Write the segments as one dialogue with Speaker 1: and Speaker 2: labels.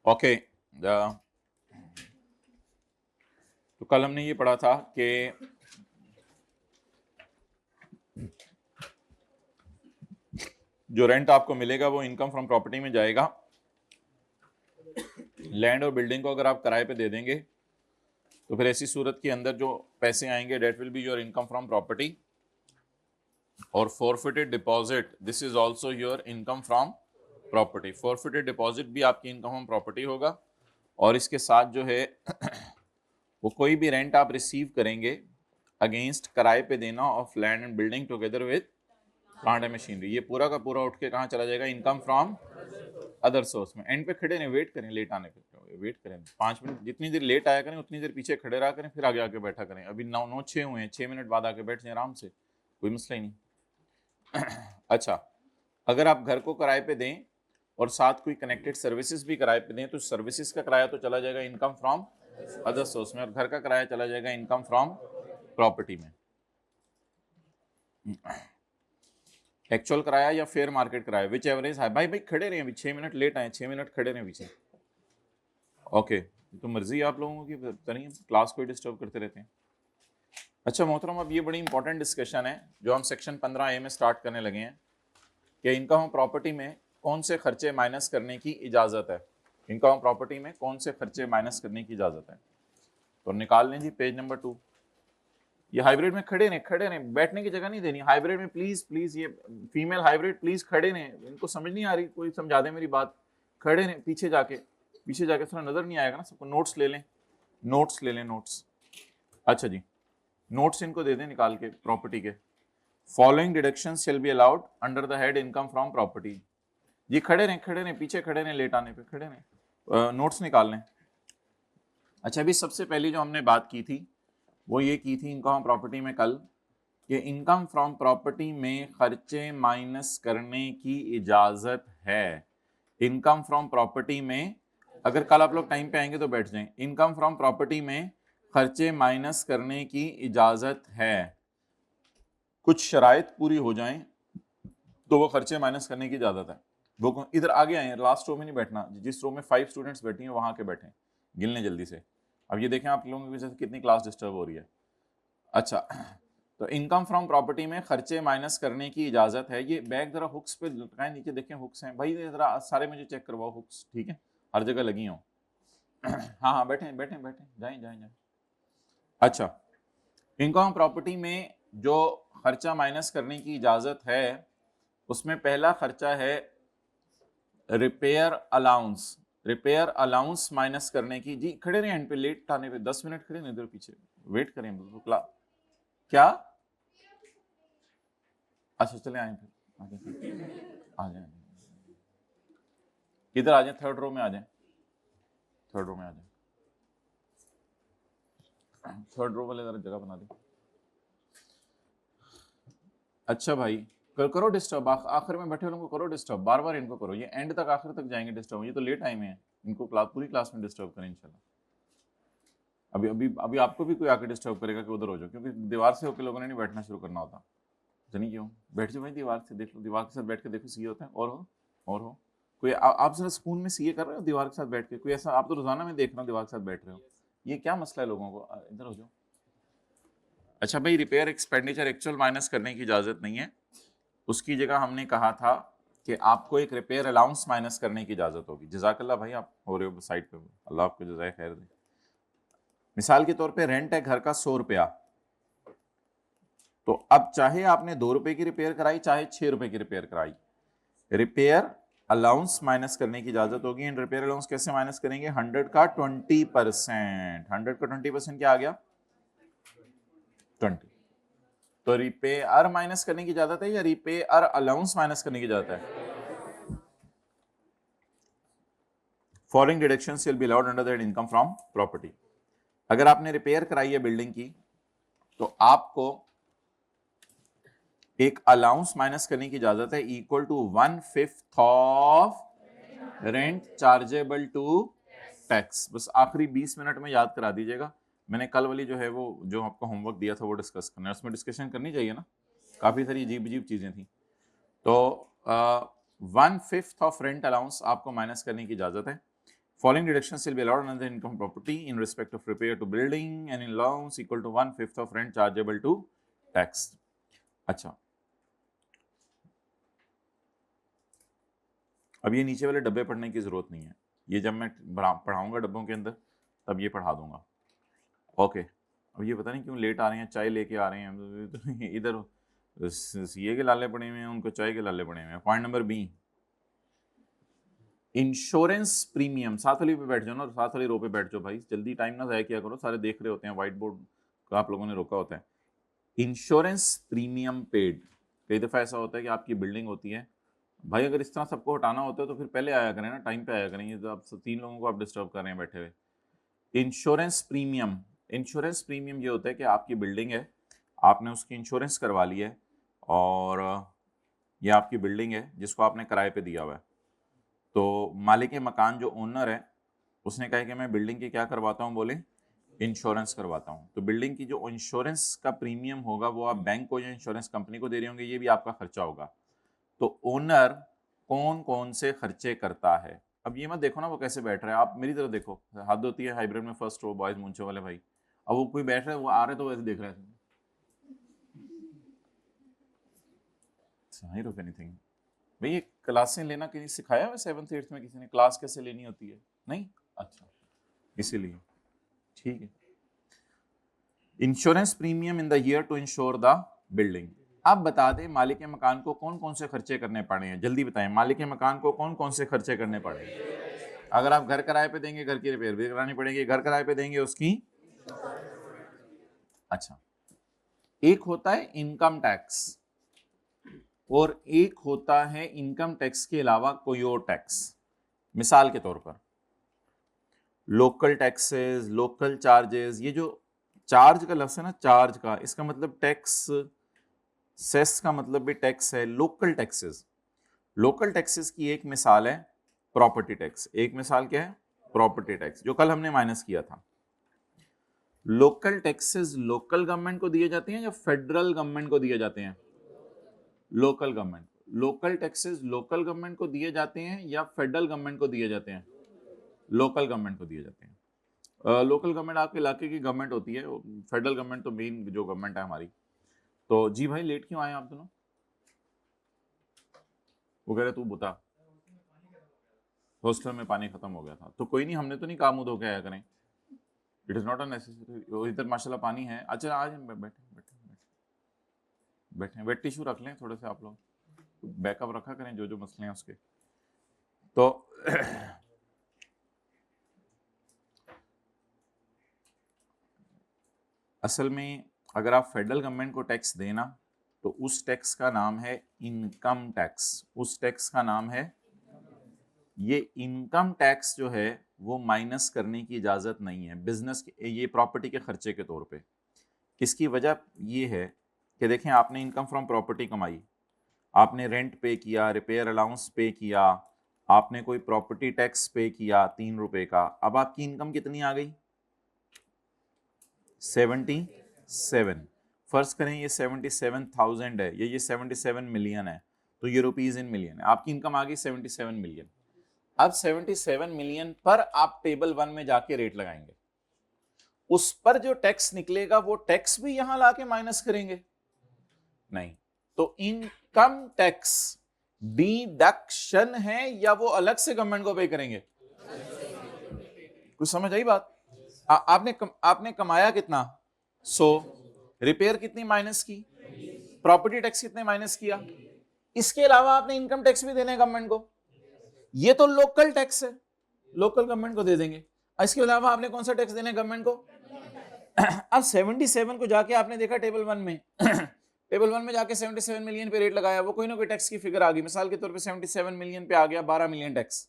Speaker 1: Okay. तो कल हमने ये पढ़ा था कि जो रेंट आपको मिलेगा वो इनकम फ्रॉम प्रॉपर्टी में जाएगा। लैंड और बिल्डिंग को अगर आप किराए पे दे देंगे तो फिर ऐसी सूरत के अंदर जो पैसे आएंगे that will be your income from property. और forfeited deposit, this is also your income from property. Forfeited deposit भी आपकी इनकम फ्रॉम प्रॉपर्टी होगा। और इसके साथ जो है वो कोई भी रेंट आप रिसीव करेंगे अगेंस्ट किराए पे देना of land and building together with plant and machinery, ये पूरा का पूरा उठ के कहाँ चला जाएगा? इनकम फ्रॉम अदर सोर्स में। एंड पे खड़े नहीं, वेट करें लेट आने पे, वेट करें 5 मिनट, जितनी देर लेट आया करें उतनी देर पीछे खड़े रहा करें, फिर आगे आके बैठा करें। अभी 9:06 हुए हैं, 6 मिनट बाद आके बैठ जाए आराम से, कोई मसला ही नहीं। अच्छा, अगर आप घर को किराए पे दें और साथ कोई कनेक्टेड सर्विसेज भी किराए पे दें तो सर्विसेज का किराया तो चला जाएगा इनकम फ्रॉम अदर सोर्स में, और घर का किराया चला जाएगा इनकम फ्रॉम प्रॉपर्टी में। एक्चुअल किराया या फेयर मार्केट किराया, विच एवरेज है। भाई खड़े रहे, अभी 6 मिनट लेट आए, 6 मिनट खड़े रहे पीछे। ओके, तो मर्जी आप लोगों की, पता नहीं क्लास को डिस्टर्ब करते रहते हैं। अच्छा मोहतरम, अब ये बड़ी इंपॉर्टेंट डिस्कशन है जो हम सेक्शन 15A में स्टार्ट करने लगे हैं कि इनकम प्रॉपर्टी में कौन से खर्चे माइनस करने की इजाज़त है। इनकम प्रॉपर्टी में कौन से खर्चे माइनस करने की इजाज़त है, तो निकाल लें जी पेज नंबर 2। ये हाइब्रिड में खड़े रहें, बैठने की जगह नहीं देनी। हाइब्रिड में प्लीज प्लीज, ये फीमेल हाइब्रिड प्लीज खड़े रहें, इनको समझ नहीं आ रही, कोई समझा दे मेरी बात। खड़े रहें, पीछे जाके थोड़ा नजर नहीं आएगा ना सबको। नोट्स ले लें, नोट्स। अच्छा जी, नोट्स इनको दे दें निकाल के प्रॉपर्टी के। Following deductions shall be allowed under the head income from property. जी खड़े रहें, पीछे खड़े रहें, लेट आने पे खड़े रहें, नोट्स निकाल लें। अच्छा, अभी सबसे पहली जो हमने बात की थी वो ये की थी इनकम प्रॉपर्टी में कल, कि इनकम फ्रॉम प्रॉपर्टी में खर्चे माइनस करने की इजाजत है। इनकम फ्रॉम प्रॉपर्टी में, अगर कल आप लोग टाइम पे आएंगे तो बैठ जाएं, इनकम फ्रॉम प्रॉपर्टी में खर्चे माइनस करने की इजाजत है। कुछ शराइत पूरी हो जाएं तो वो खर्चे माइनस करने की इजाजत है। वो इधर आगे आए, लास्ट रो में नहीं बैठना, जिस रो में 5 स्टूडेंट्स बैठी हैं वहां के बैठे, गिनने जल्दी से। अब ये देखें आप लोगों की वजह से कितनी क्लास डिस्टर्ब हो रही है। अच्छा, तो इनकम फ्रॉम प्रॉपर्टी में खर्चे माइनस करने की इजाजत है। ये बैग जरा हुक्स पे लटकाएं, नीचे देखें हुक्स हैं भाई, जरा सारे मुझे चेक करवाओ हुक्स, ठीक है, हर जगह लगी हो। हाँ, बैठे, जाएं। अच्छा, इनकम प्रॉपर्टी में जो खर्चा माइनस करने की इजाजत है उसमें पहला खर्चा है repair allowance. Repair allowance minus करने की, जी खड़े रहे एंड पे, लेट आने पे 10 मिनट खड़े, इधर पीछे वेट करें। क्या? अच्छा चले आए, फिर आ जाए, इधर आ जाए, थर्ड रो में आ जाए, थर्ड रो वाले जरा जगह बना दे। अच्छा भाई, करो डिस्टर्ब, आखिर में बैठे लोगों को करो डिस्टर्ब, बार बार इनको करो, ये एंड तक आखिर तक जाएंगे डिस्टर्ब, ये तो लेट टाइम है, इनको पूरी क्लास में डिस्टर्ब करें इंशाल्लाह। अभी अभी अभी आपको भी कोई आके डिस्टर्ब करेगा कि उधर हो जाओ, क्योंकि दीवार से होकर लोगों ने नहीं बैठना शुरू करना होता, नहीं क्यों? बैठ जाओ भाई, दीवार से देख लो, दीवार के साथ बैठ के देखो सीए होता है। और हो कोई आप जरा स्कूल में सीए कर रहे हो दीवार के साथ बैठ के? कोई ऐसा, आप तो रोजाना में देख रहा हूँ दीवार के साथ बैठ रहे हो, ये क्या मसला है लोगों को? इधर हो जाओ। अच्छा भाई, रिपेयर एक्सपेंडिचर एक्चुअल माइनस करने की इजाजत नहीं है, उसकी जगह हमने कहा था कि आपको एक रिपेयर अलाउंस माइनस करने की इजाजत होगी। जजाकल्ला भाई, आप हो रहे हो साइड पे, अल्लाह आपको जजाय खैर दे। मिसाल के तौर पे रेंट है घर का 100 रुपया, तो अब चाहे आपने 2 रुपए की रिपेयर कराई चाहे 6 रुपए की रिपेयर कराई, रिपेयर अलाउंस माइनस करने की इजाजत होगी। एंड रिपेयर अलाउंस कैसे माइनस करेंगे? 100 का 20%, 100 का 20% क्या आ गया? 20। तो रिपेयर माइनस करने की इजाजत है या रिपेयर अलाउंस माइनस करने की इजाजत है? Following deductions will be allowed under that income from property. अगर आपने रिपेयर कराई है बिल्डिंग की तो आपको एक अलाउंस माइनस करने की इजाजत है, equal to 1/5 of rent chargeable to tax. बस आखिरी 20 मिनट में याद करा दीजिएगा। मैंने कल वाली जो है वो जो आपको होमवर्क दिया था वो डिस्कस करना है, उसमें डिस्कशन करनी चाहिए ना, काफी सारी अजीब चीजें थी। तो 1/5 ऑफ रेंट अलाउंस आपको माइनस करने की इजाजत है। Following deductions will be allowed under the income property in respect of repair to building and in allowance equal to 1/5 of rent chargeable to tax. अच्छा, अब ये नीचे वाले डब्बे पढ़ने की जरूरत नहीं है, ये जब मैं पढ़ाऊंगा डब्बों के अंदर तब ये पढ़ा दूंगा। ओके, अब ये पता नहीं क्यों लेट आ रहे हैं, चाय लेके आ रहे हैं इधर सीए के लाले पड़े हुए हैं, उनको चाय के लाले पड़े हुए हैं। Point number B, insurance premium. साथ वाली पे बैठ जाओ ना, साथ वाली रो पे बैठ जाओ भाई, जल्दी टाइम ना ज़ाया किया करो, सारे देख रहे होते हैं, व्हाइट बोर्ड का आप लोगों ने रोका होता है। इंश्योरेंस प्रीमियम पेड, कई दफ़ा ऐसा होता है कि आपकी बिल्डिंग होती है भाई, अगर इस तरह सबको हटाना होता है तो फिर पहले आया करें ना, टाइम पे आया करें, ये तो आप 3 लोगों को आप डिस्टर्ब कर रहे हैं बैठे हुए। इंश्योरेंस प्रीमियम, इंश्योरेंस प्रीमियम ये होता है कि आपकी बिल्डिंग है, आपने उसकी इंश्योरेंस करवा ली है और ये आपकी बिल्डिंग है जिसको आपने किराए पे दिया हुआ है, तो मालिक मकान जो ओनर है उसने कहा कि मैं बिल्डिंग की क्या करवाता हूँ, बोले इंश्योरेंस करवाता हूँ। तो बिल्डिंग की जो इंश्योरेंस का प्रीमियम होगा वो आप बैंक को या इंश्योरेंस कंपनी को दे रहे होंगे, ये भी आपका खर्चा होगा। तो ओनर कौन कौन से खर्चे करता है, अब ये मत देखो ना वो कैसे बैठ रहा है, आप मेरी तरफ देखो, हद होती है हाइब्रिड में फर्स्ट रो बॉयज मुंचे वाले भाई, अब वो कोई बैठ रहा है, वो आ रहे तो वैसे देख रहा है, एनीथिंग भाई, ये क्लासें लेना किसी सिखाया हुआ 7th 8th में किसी ने, क्लास कैसे लेनी होती है, नहीं? अच्छा, इसीलिए ठीक है। Insurance premium in the year to insure the building. अब बता दें मालिक के मकान को कौन कौन से खर्चे करने पड़े हैं, जल्दी बताएं, मालिक के मकान को कौन कौन से खर्चे करने पड़े हैं? अगर आप घर किराए पे देंगे घर की रिपेयर भी करानी पड़ेगी, घर किराए पे देंगे उसकी। अच्छा, एक होता है इनकम टैक्स और एक होता है इनकम टैक्स के अलावा कोई और टैक्स। मिसाल के तौर पर लोकल टैक्सेस, लोकल चार्जेस, ये जो चार्ज का लफ्ज है ना, चार्ज का, इसका मतलब टैक्स, सेस का मतलब भी टैक्स है। लोकल टैक्सेस, लोकल टैक्सेस की एक मिसाल है प्रॉपर्टी टैक्स। एक मिसाल क्या है? प्रॉपर्टी टैक्स, जो कल हमने माइनस किया था। लोकल टैक्सेस लोकल गवर्नमेंट को दिए जाते हैं या फेडरल गवर्नमेंट को दिए जाते हैं? Local government. Local taxes local government को दिए जाते हैं या फेडरल गवर्नमेंट को दिए जाते हैं? लोकल गवर्नमेंट को दिए जाते हैं। लोकल गवर्नमेंट आपके इलाके की गवर्नमेंट होती है, फेडरल गवर्नमेंट तो मेन जो गवर्नमेंट है हमारी। तो जी भाई लेट क्यों आए आप दोनों? वो कह रहे तू बता, हॉस्टल में पानी खत्म हो गया था। तो कोई नहीं, हमने तो नहीं काम मुंह धो के आया करें, it is not a necessary. इधर माशाल्लाह पानी है। अच्छा आज बैठे बैठे बैठे वेट टिश्यू रख लें थोड़े से, आप लोग बैकअप रखा करें जो जो मसले हैं उसके। तो असल में अगर आप फेडरल गवर्नमेंट को टैक्स देना तो उस टैक्स का नाम है इनकम टैक्स। उस टैक्स का नाम है, ये इनकम टैक्स जो है वो माइनस करने की इजाज़त नहीं है बिजनेस के, ये प्रॉपर्टी के खर्चे के तौर पे। इसकी वजह ये है कि देखें, आपने इनकम फ्रॉम प्रॉपर्टी कमाई, आपने रेंट पे किया, रिपेयर अलाउंस पे किया, आपने कोई प्रॉपर्टी टैक्स पे किया 3 रुपए का, अब आपकी इनकम कितनी आ गई? 77। फर्ज करें ये 77,000 है, ये 77 मिलियन है, तो ये रुपीज इन मिलियन है। आपकी इनकम आ गई 77 मिलियन। अब 77 मिलियन पर आप टेबल 1 में जाके रेट लगाएंगे, उस पर जो टैक्स निकलेगा वो टैक्स भी यहां लाके माइनस करेंगे? नहीं। तो इनकम टैक्स डिडक्शन है या वो अलग से गवर्नमेंट को पे करेंगे? कुछ समझ आई बात? आपने कमाया कितना? 100, रिपेयर कितनी माइनस की, प्रॉपर्टी टैक्स कितने माइनस किया, इसके अलावा आपने इनकम टैक्स भी देने गवर्नमेंट को, ये तो लोकल टैक्स है, लोकल गवर्नमेंट को दे देंगे। इसके अलावा आपने कौन सा टैक्स देने गवर्नमेंट को? अब 77 को जाके आपने देखा टेबल 1 में टेबल 1 में जाके 77 मिलियन पे रेट लगाया, वो कोई ना कोई टैक्स की फिगर आ गई, मिसाल के तौर पे 77 मिलियन पे आ गया 12 मिलियन टैक्स।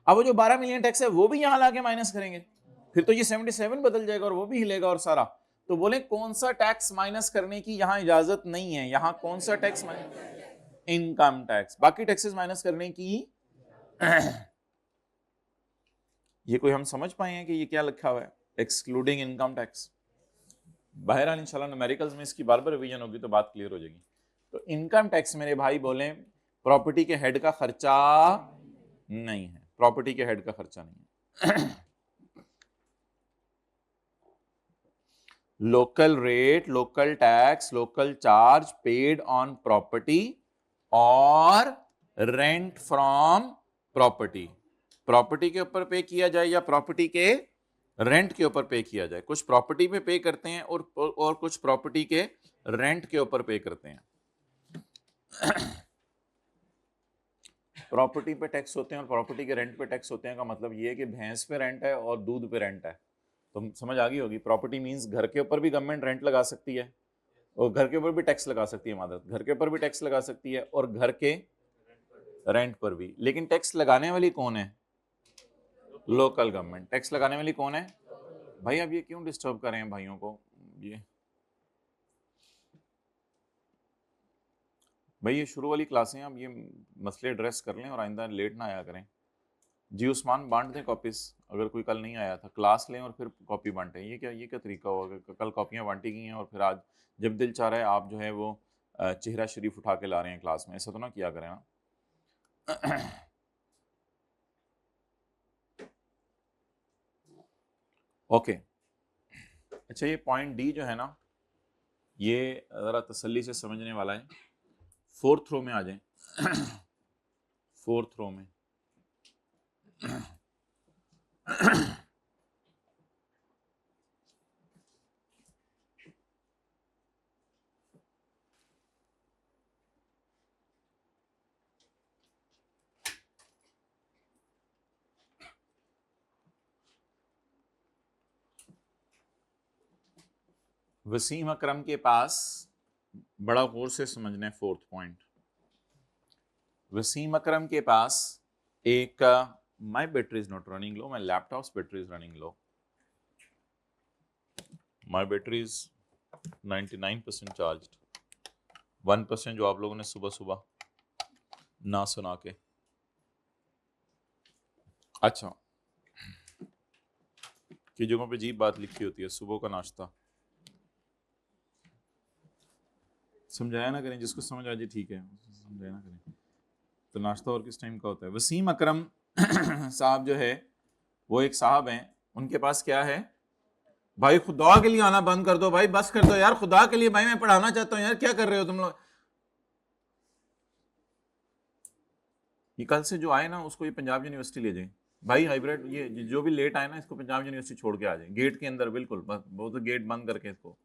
Speaker 1: अब वो जो 12 मिलियन टैक्स है वो भी यहां लाके माइनस करेंगे, फिर तो ये 77 बदल जाएगा और वो भी हिलेगा और सारा। तो बोले कौन सा टैक्स माइनस करने की यहां इजाजत नहीं है, यहां कौन सा टैक्स माइनस? Income tax. बाकी टैक्सेस माइनस करने की ये कोई हम समझ पाए हैं कि ये क्या लिखा हुआ है? Excluding income tax. बहरहाल इंशाल्लाह न्यूमेरिकल्स में इसकी बार बार रिवीजन होगी तो बात क्लियर हो जाएगी। तो इनकम टैक्स मेरे भाई बोले प्रॉपर्टी के हेड का खर्चा नहीं है, प्रॉपर्टी के हेड का खर्चा नहीं है। Local rate, local tax, local charge paid on property और रेंट फ्रॉम प्रॉपर्टी। प्रॉपर्टी के ऊपर पे किया जाए या प्रॉपर्टी के रेंट के ऊपर पे किया जाए। कुछ प्रॉपर्टी पे करते हैं और कुछ प्रॉपर्टी के रेंट के ऊपर पे करते हैं। प्रॉपर्टी पे टैक्स होते हैं और प्रॉपर्टी के रेंट पे टैक्स होते हैं का मतलब ये है कि भैंस पे रेंट है और दूध पे रेंट है। तो समझ आ गई होगी। प्रॉपर्टी मींस घर के ऊपर भी गवर्नमेंट रेंट लगा सकती है और घर के ऊपर भी टैक्स लगा सकती है। मादर घर के ऊपर भी टैक्स लगा सकती है और घर के रेंट पर भी। लेकिन टैक्स लगाने वाली कौन है? Local government. टैक्स लगाने वाली कौन है? भाई अब ये क्यों डिस्टर्ब कर रहे हैं भाइयों को? ये भाई ये शुरू वाली क्लासें अब ये मसले एड्रेस कर लें और आइंदा लेट ना आया करें। जी उस्मान बांट दें कॉपीज, अगर कोई कल नहीं आया था क्लास लें और फिर कॉपी बांटें। ये क्या तरीका होगा? कल कॉपियां बांटी गई हैं और फिर आज जब दिल चाह रहा है आप जो है वो चेहरा शरीफ उठा के ला रहे हैं क्लास में। ऐसा तो ना किया करें ना। ओके अच्छा, ये पॉइंट डी जो है ना ये ज़रा तसल्ली से समझने वाला है। फोर्थ रो में आ जाए। फोर्थ रो में वसीम अकरम के पास बड़ा गौर से समझना है फोर्थ पॉइंट। वसीम अकरम के पास एक my battery is not running low, my laptop battery is running low, my battery is 99% charge, 1% जो आप लोगों ने सुबह सुबह ना सुना के। अच्छा की जगहों पे अजीब बात लिखी होती है, सुबह का नाश्ता। समझाया ना करें, जिसको समझ आ जाए ठीक है, समझाया ना करें। तो नाश्ता और किस टाइम का होता है? वसीम अकरम साहब जो है वो एक साहब हैं, उनके पास क्या है? भाई खुदा के लिए आना बंद कर दो भाई, बस कर दो यार खुदा के लिए। भाई मैं पढ़ाना चाहता हूँ यार, क्या कर रहे हो तुम लोग? ये कल से जो आए ना उसको ये पंजाब यूनिवर्सिटी ले जाए भाई। हाइब्रिड ये जो भी लेट आए ना इसको पंजाब यूनिवर्सिटी छोड़ के आ जाए, गेट के अंदर बिल्कुल बस, वो तो गेट बंद करके इसको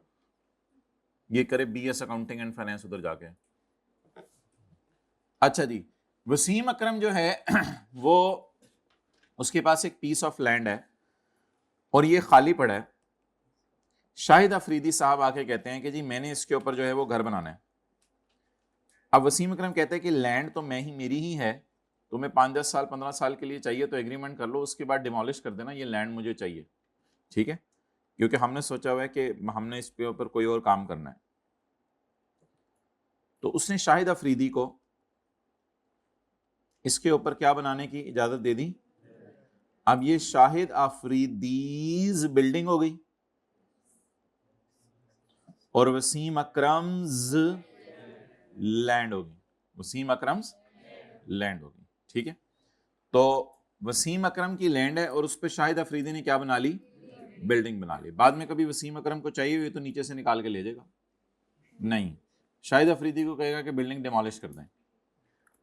Speaker 1: ये करे BS अकाउंटिंग एंड फाइनेंस उधर जाके। अच्छा जी, वसीम अकरम जो है वो उसके पास एक पीस ऑफ लैंड है और ये खाली पड़ा है। शाहिद अफरीदी साहब आके कहते हैं कि जी मैंने इसके ऊपर जो है वो घर बनाना है। अब वसीम अकरम कहते हैं कि लैंड तो मेरी ही है, तुम्हें 5-10 साल 15 साल के लिए चाहिए तो एग्रीमेंट कर लो, उसके बाद डिमोलिश कर देना, ये लैंड मुझे चाहिए। ठीक है, क्योंकि हमने सोचा हुआ है कि हमने इसके ऊपर कोई और काम करना है। तो उसने शाहिद अफरीदी को इसके ऊपर क्या बनाने की इजाजत दे दी। अब ये शाहिद अफरीदीज बिल्डिंग हो गई और वसीम अकरम्स लैंड होगी। वसीम अकरम्स लैंड होगी। ठीक है, तो वसीम अकरम की लैंड है और उस पर शाहिद अफरीदी ने क्या बना ली? बिल्डिंग बना ली। बाद में कभी वसीम अकरम को चाहिए हुई तो नीचे से निकाल के ले जाएगा? नहीं, शाहिद अफरीदी को कहेगा कि बिल्डिंग डिमोलिश कर दें।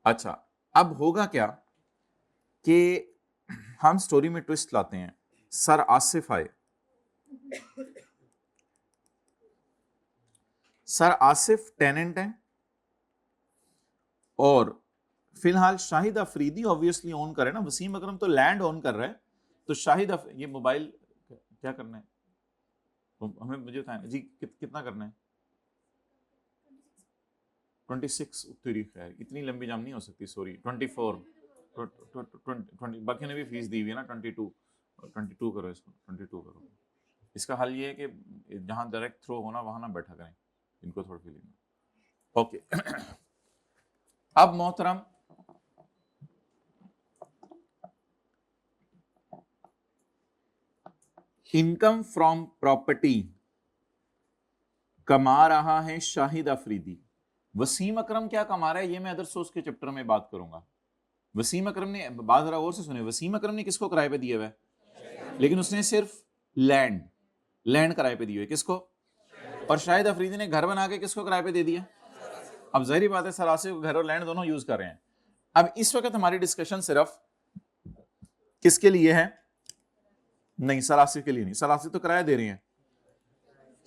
Speaker 1: अच्छा, अब होगा क्या कि हम स्टोरी में ट्विस्ट लाते हैं। सर आसिफ आए, सर आसिफ टेनेंट हैं और फिलहाल शाहिद अफरीदी ऑब्वियसली ओन करे ना, वसीम अकरम तो लैंड ओन कर रहा है। तो ये मोबाइल क्या करना है? तो हमें मुझे बताएं जी कितना करना है? 26 तेरी खैर इतनी लंबी जाम नहीं हो सकती, सॉरी 24 20 बाकी ने भी फीस दी हुई है ना। 22 करो इसको, 22 करो। इसका हल ये है कि जहां डायरेक्ट थ्रो होना वहां ना बैठा करें, इनको थोड़ा फीलिंग। ओके अब मोहतरम इनकम फ्रॉम प्रॉपर्टी कमा रहा है शाहिद अफरीदी। वसीम अकरम क्या कमा रहा है ये मैं अदर सोर्स के चैप्टर में बात करूंगा। वसीम अकरम ने, बात जरा और से सुने, वसीम अकरम ने किसको किराए पे दिया हुआ है? लेकिन उसने सिर्फ लैंड किराए पे दी हुई, किसको? और शाहिद अफरीदी ने घर बना के किसको किराए पे दे दिया? अब जाहिर बात है सर आसिफ को घर और लैंड दोनों यूज कर रहे हैं। अब इस वक्त हमारी डिस्कशन सिर्फ किसके लिए है? नहीं, सर आसिफ के लिए नहीं, सर आसिफ तो किराया दे रहे हैं,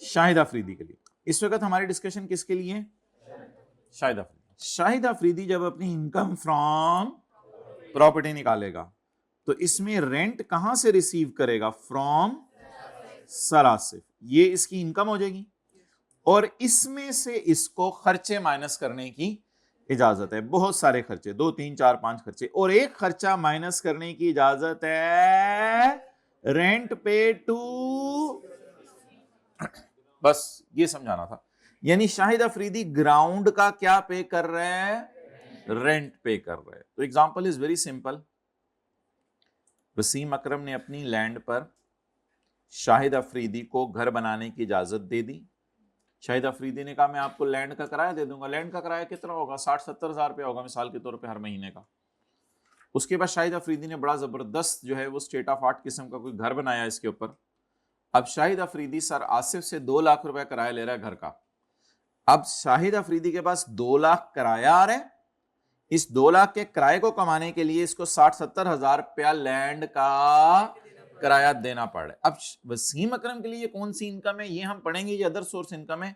Speaker 1: शाहिद अफरीदी के लिए। इस वक्त हमारी डिस्कशन किसके लिए? शाहिद अफरीदी। शाहिद अफरीदी जब अपनी इनकम फ्रॉम प्रॉपर्टी निकालेगा तो इसमें रेंट कहां से रिसीव करेगा? From sir Asif. ये इसकी इनकम हो जाएगी और इसमें से इसको खर्चे माइनस करने की इजाजत है। बहुत सारे खर्चे, 2 3 4 5 खर्चे, और एक खर्चा माइनस करने की इजाजत है रेंट पे टू। बस ये समझाना था। यानी शाहिद अफरीदी ग्राउंड का क्या पे कर रहे हैं? रेंट पे कर रहे हैं। तो example is very simple. Wasim Akram ने अपनी लैंड पर शाहिद अफरीदी को घर बनाने की इजाजत दे दी। शाहिद अफरीदी ने कहा मैं आपको लैंड का किराया दे दूंगा। लैंड का किराया कितना होगा? 60-70 हज़ार रुपया होगा मिसाल के तौर पे हर महीने का। उसके बाद शाहिद अफरीदी ने बड़ा जबरदस्त जो है वो स्टेट ऑफ आर्ट किस्म का कोई घर बनाया इसके ऊपर। अब शाहिद अफरीदी सर आसिफ से 2 लाख रुपया किराया ले रहा है घर का। अब शाहिद अफरीदी के पास 2 लाख किराया आ रहा है। इस 2 लाख के किराए को कमाने के लिए इसको 60-70 हज़ार रुपया लैंड का किराया देना पड़ रहा है। अब वसीम अकरम के लिए ये कौन सी इनकम है ये हम पढ़ेंगे, ये अदर सोर्स इनकम है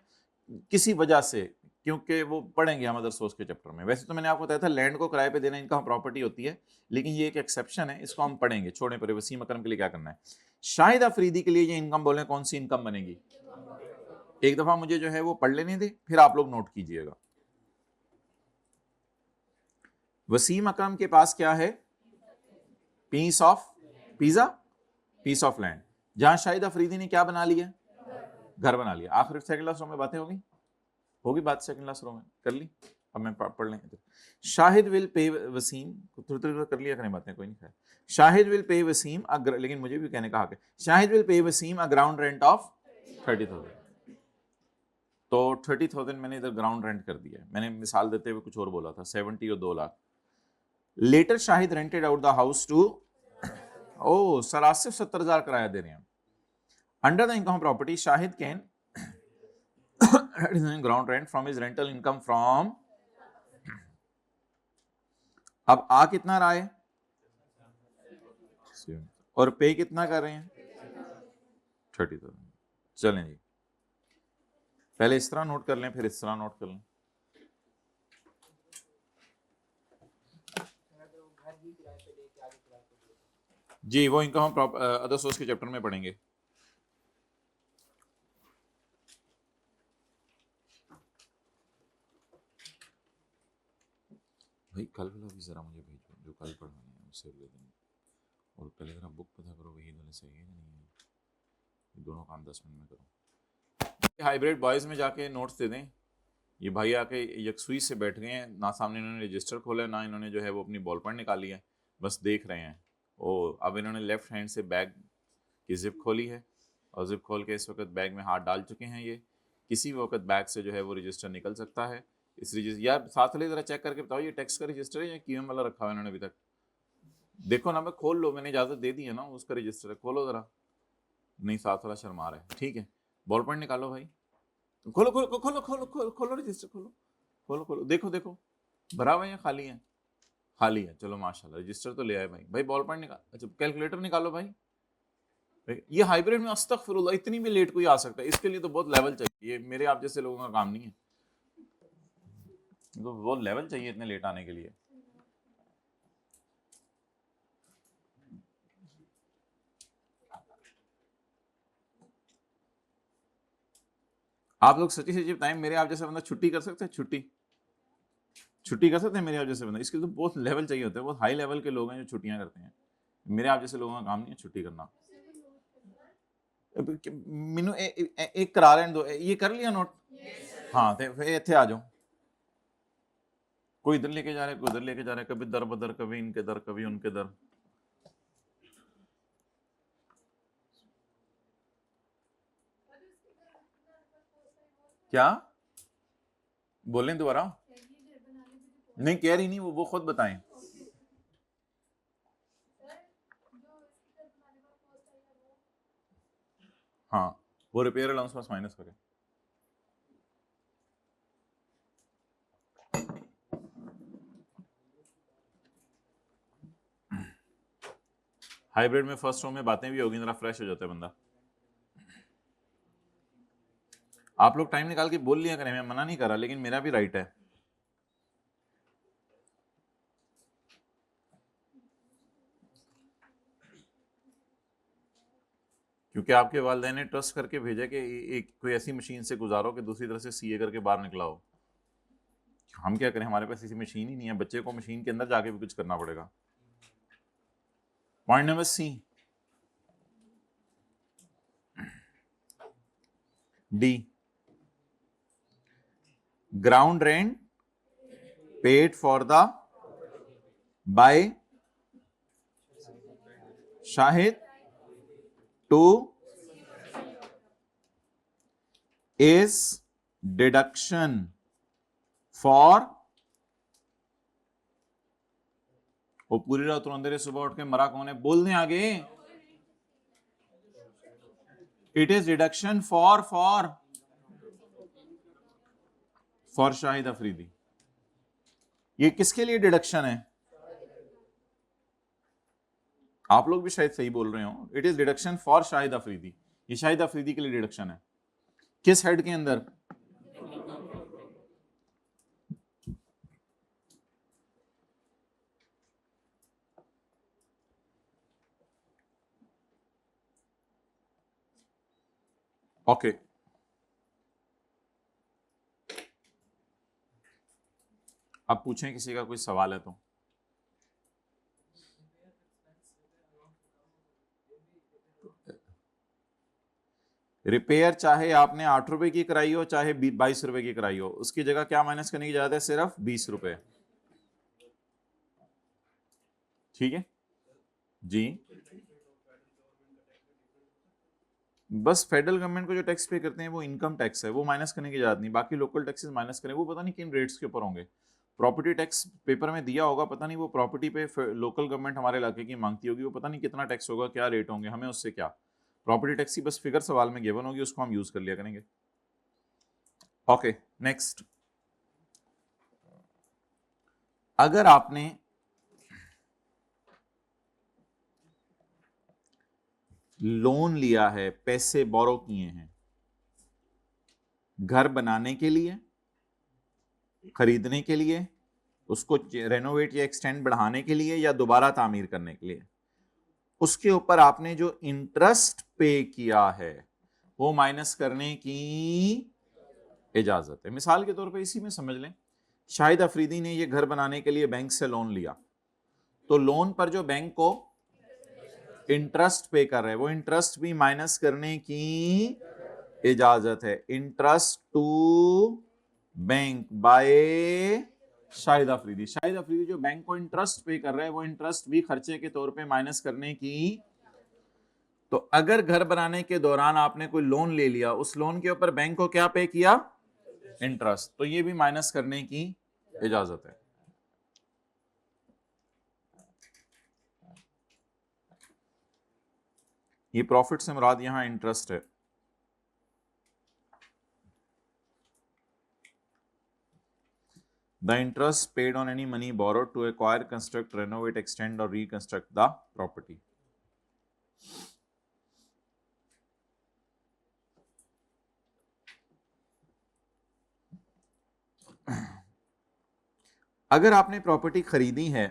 Speaker 1: किसी वजह से, क्योंकि वो पढ़ेंगे हम अदर सोर्स के चैप्टर में। वैसे तो मैंने आपको बताया था लैंड को किराए पे देना इनकम प्रॉपर्टी होती है, लेकिन ये एक एक्सेप्शन है, इसको हम पढ़ेंगे। छोड़ने पर वसीम अकरम के लिए क्या करना है। शाहिद अफरीदी के लिए ये इनकम बोले कौन सी इनकम बनेगी? एक दफा मुझे जो है वो पढ़ लेने दे, फिर आप लोग नोट कीजिएगा। वसीम अकरम के पास क्या है? Piece of land. जहां शाहिद अफरीदी ने क्या बना लिया? घर बना लिया। आखिर सेकंड क्लास रूम में बातें होगी बात सेकंड क्लास रूम में कर ली। अब मैं पढ़ लेंगे। शाहिद विल पे वसीम, थोड़ी कर लिया करें बातें, कोई नहीं खाया। शाहिद विल पे वसीम, लेकिन मुझे भी कहने का हक है। Shahid will pay Waseem a ground rent of 30,000। तो 30,000 मैंने इधर ग्राउंड रेंट कर दिया। मैंने मिसाल देते हुए कुछ और बोला था, 70 और 2 lakh. Later Shahid rented out the house to, ओ सर आसिफ 70,000 किराया दे रहे हैं। Under the income property Shahid can ground rent from his rental income from. अब आ कितना रहा है? और पे कितना कर रहे हैं? 30,000। चलें जी, पहले इस तरह नोट कर लें फिर इस तरह नोट कर लें। जी वो इनकम हम अदर सोर्स के चैप्टर में पढ़ेंगे। भाई कल वाला भी जरा मुझे भेजो जो कल पढ़ाना है, उससे ले देंगे। और पहले जरा बुक पता करो वही वाले सही है नहीं है, दोनों काम 10 मिनट में करो। हाइब्रिड बॉयज में जाके नोट्स दे दें। ये भाई आके यकसुई से बैठ गए हैं, ना सामने इन्होंने रजिस्टर खोला है ना इन्होंने जो है वो अपनी बॉल पेन निकाली है, बस देख रहे हैं। और अब इन्होंने लेफ्ट हैंड से बैग की जिप खोली है और जिप खोल के इस वक्त बैग में हाथ डाल चुके हैं। ये किसी भी वक्त बैग से जो है वो रजिस्टर निकल सकता है। इस रजिस्टर यार साथ वाले जरा चेक करके बताओ ये टैक्स का रजिस्टर है या क्यूएम वाला रखा हुआ है इन्होंने अभी तक? देखो ना, मैं खोल लो, मैंने इजाजत दे दी है ना, उसका रजिस्टर है, खोलो जरा। नहीं साथ वाला शर्मा रहा है, ठीक है। बॉल पेन निकालो भाई, खोलो खोलो खोलो खोलो खोलो खोलो रजिस्टर खोलो खोलो खोलो, देखो देखो भरा हुआ है या खाली है? खाली है, चलो माशाल्लाह रजिस्टर तो ले आए भाई। भाई बॉल पेन निकाल, अच्छा कैलकुलेटर निकालो भाई। ये हाइब्रिड में अस्तगफिरुल्लाह इतनी भी लेट कोई आ सकता है, इसके लिए तो बहुत लेवल चाहिए। ये मेरे आप जैसे लोगों का काम नहीं है, तो बहुत लेवल चाहिए इतने लेट आने के लिए। आप लोग सच्ची सच्ची बताएं, मेरे आप जैसे बंदा छुट्टी कर सकते हैं? छुट्टी कर सकते हैं मेरे आप जैसे बंदा? इसके लिए तो बहुत लेवल चाहिए होता है, बहुत हाई लेवल के लोग हैं जो छुट्टियां करते हैं। मेरे आप जैसे लोगों का काम नहीं है छुट्टी करना। मैनू एक करा लेने दो, ये कर लिया नोट? हाँ तो इतने आ जाओ। कोई इधर लेके जा रहा है, कोई उधर लेके जा रहा है, कभी दर बदर, कभी इनके दर, कभी उनके दर। क्या बोलें दोबारा? नहीं कह रही नहीं, वो खुद बताएं। हाँ, वो रिपेयर अलाउंस पास माइनस करें। हाइब्रिड में फर्स्ट रो में बातें भी होगी, जरा फ्रेश हो जाता है बंदा। आप लोग टाइम निकाल के बोल लिया करें, मैं मना नहीं कर रहा, लेकिन मेरा भी राइट है। क्योंकि आपके वालिदैन ने ट्रस्ट करके भेजा कि एक कोई ऐसी मशीन से गुजारो कि दूसरी तरफ से सीए करके बाहर निकला हो। हम क्या करें, हमारे पास ऐसी मशीन ही नहीं है, बच्चे को मशीन के अंदर जाके भी कुछ करना पड़ेगा। Point number C, D, ground rent paid for the by Shahid to is deduction for, वो पूरी रात रोंदे रहे, सुबह उठ के मरा कौन है, बोल दें आगे। It is deduction for Shahid Afridi. ये किसके लिए डिडक्शन है? आप लोग भी शायद सही बोल रहे हो, it is deduction for Shahid Afridi. ये शाहिद अफरीदी के लिए डिडक्शन है। किस हेड के अंदर? ओके, अब पूछें किसी का कोई सवाल है तो। रिपेयर चाहे आपने 8 रुपए की कराई हो चाहे 22 रुपए की कराई हो, उसकी जगह क्या माइनस करने की जरूरत है? सिर्फ 20 रुपए। ठीक है जी। बस फेडरल गवर्नमेंट को जो टैक्स पे करते हैं वो इनकम टैक्स है, वो माइनस करने की जरूरत नहीं। बाकी लोकल टैक्सेस माइनस करें, वो पता नहीं किन रेट्स के ऊपर होंगे। प्रॉपर्टी टैक्स पेपर में दिया होगा, पता नहीं वो प्रॉपर्टी पे लोकल गवर्नमेंट हमारे इलाके की मांगती होगी, वो पता नहीं कितना टैक्स होगा, क्या रेट होंगे, हमें उससे क्या। प्रॉपर्टी टैक्स की बस फिगर सवाल में गिवन होगी, उसको हम यूज कर लिया करेंगे। ओके नेक्स्ट, अगर आपने लोन लिया है, पैसे बोरो किए हैं घर बनाने के लिए, खरीदने के लिए, उसको रेनोवेट या एक्सटेंड बढ़ाने के लिए, या दोबारा तामीर करने के लिए, उसके ऊपर आपने जो इंटरेस्ट पे किया है वो माइनस करने की इजाजत है। मिसाल के तौर पे इसी में समझ लें, शाहिद अफरीदी ने ये घर बनाने के लिए बैंक से लोन लिया, तो लोन पर जो बैंक को इंटरेस्ट पे कर रहे हैं वो इंटरेस्ट भी माइनस करने की इजाजत है। Interest to bank by Shahid Afridi. Shahid Afridi जो बैंक को इंटरेस्ट पे कर रहे हैं वो इंटरेस्ट भी खर्चे के तौर पे माइनस करने की। तो अगर घर बनाने के दौरान आपने कोई लोन ले लिया, उस लोन के ऊपर बैंक को क्या पे किया? इंटरेस्ट, तो ये भी माइनस करने की इजाजत है। ये प्रॉफिट से मुराद यहां इंटरेस्ट है। The interest paid on any money borrowed to acquire, construct, renovate, extend or reconstruct the property. अगर आपने प्रॉपर्टी खरीदी है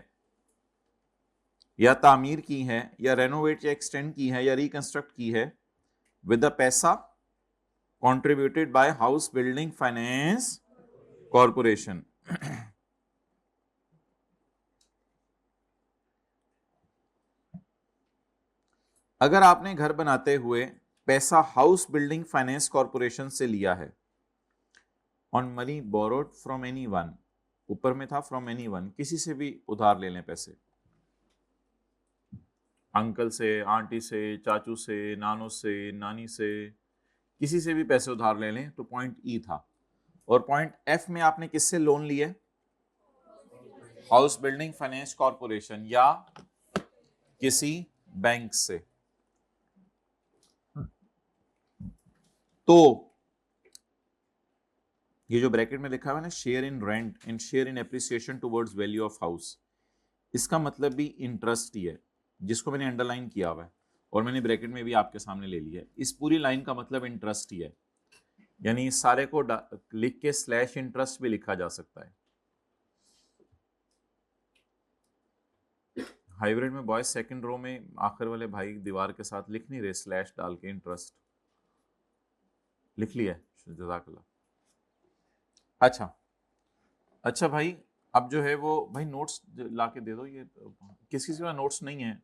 Speaker 1: या तामीर की है या रेनोवेट या एक्सटेंड की है या रिकंस्ट्रक्ट की है विद द पैसा contributed by house building finance corporation, अगर आपने घर बनाते हुए पैसा हाउस बिल्डिंग फाइनेंस कॉरपोरेशन से लिया है, on money borrowed from any one, ऊपर में था फ्रॉम एनी वन, किसी से भी उधार ले लें पैसे, अंकल से, आंटी से, चाचू से, नानो से, नानी से, किसी से भी पैसे उधार ले लें, तो पॉइंट ई था। और पॉइंट एफ में आपने किससे लोन लिए? हाउस बिल्डिंग फाइनेंस कॉरपोरेशन या किसी बैंक से। तो ये जो ब्रैकेट में लिखा हुआ है ना, share in rent and share in appreciation towards value of house, इसका मतलब भी इंटरेस्ट ही है, जिसको मैंने अंडरलाइन किया हुआ है और मैंने ब्रैकेट में भी आपके सामने ले लिया है। इस पूरी लाइन का मतलब इंटरेस्ट ही है, यानी इस सारे को लिख के स्लैश इंटरेस्ट भी लिखा जा सकता है। हाइब्रिड में बॉयज सेकंड रो में आखिर वाले भाई दीवार के साथ लिख नहीं रहे, स्लैश डाल के इंटरेस्ट लिख लिया है, जज़ाकल्लाह। अच्छा भाई, अब जो है वो भाई नोट्स ला के दे दो। ये किसी के पास नोट्स नहीं है,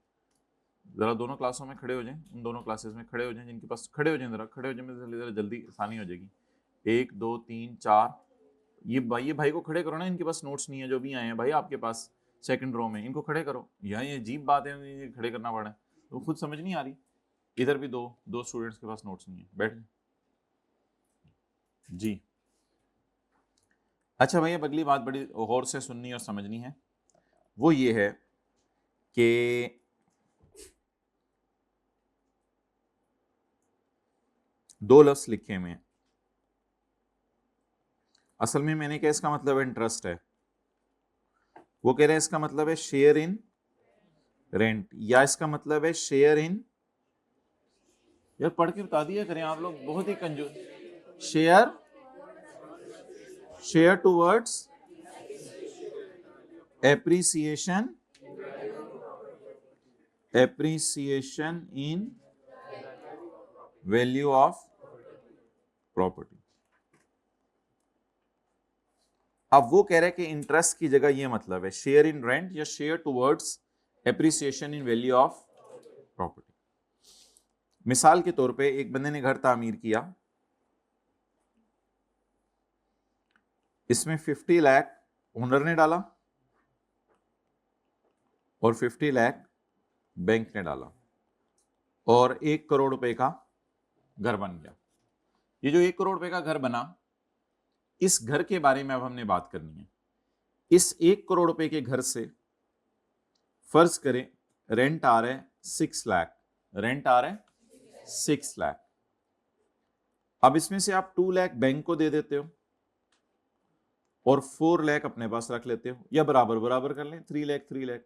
Speaker 1: ज़रा दोनों क्लासों में खड़े हो जाएं, उन दोनों क्लासेस में खड़े हो जाएं जिनके पास, खड़े हो जाएं, ज़रा खड़े हो जाएं, ज़रा जल्दी आसानी हो जाएगी। 1 2 3 4, ये भाई को खड़े करो ना, इनके पास नोट्स नहीं है जो भी आए हैं भाई आपके पास सेकंड रो में, इनको खड़े करो। यहाँ ये अजीब बात है, ये खड़े करना पड़ा है तो खुद समझ नहीं आ रही। इधर भी दो स्टूडेंट्स के पास नोट्स नहीं है, बैठ जी। अच्छा भाई, अब अगली बात बड़ी गौर से सुननी और समझनी है, वो ये है कि दो लफ्ज लिखे हुए हैं। असल में मैंने क्या इसका मतलब इंटरेस्ट है, वो कह रहे हैं इसका मतलब है शेयर इन रेंट, या इसका मतलब है शेयर इन, यार पढ़ के बता दिया करें आप लोग, बहुत ही कंजूस। Share towards appreciation in value of property. अब वो कह रहे हैं कि इंटरेस्ट की जगह ये मतलब है शेयर इन रेंट या share towards appreciation in value of property. मिसाल के तौर पे एक बंदे ने घर तामीर किया, इसमें 50 लाख ओनर ने डाला और 50 लाख बैंक ने डाला और 1 करोड़ रुपए का घर बन गया। ये जो 1 करोड़ रुपए का घर बना, इस घर के बारे में अब हमने बात करनी है। इस 1 करोड़ रुपए के घर से फर्ज करें रेंट आ रहा है 6 लाख, रेंट आ रहा है 6 लाख। अब इसमें से आप 2 लाख बैंक को दे देते हो और 4 लाख अपने पास रख लेते हो, या बराबर बराबर कर लें, 3 लाख 3 लाख,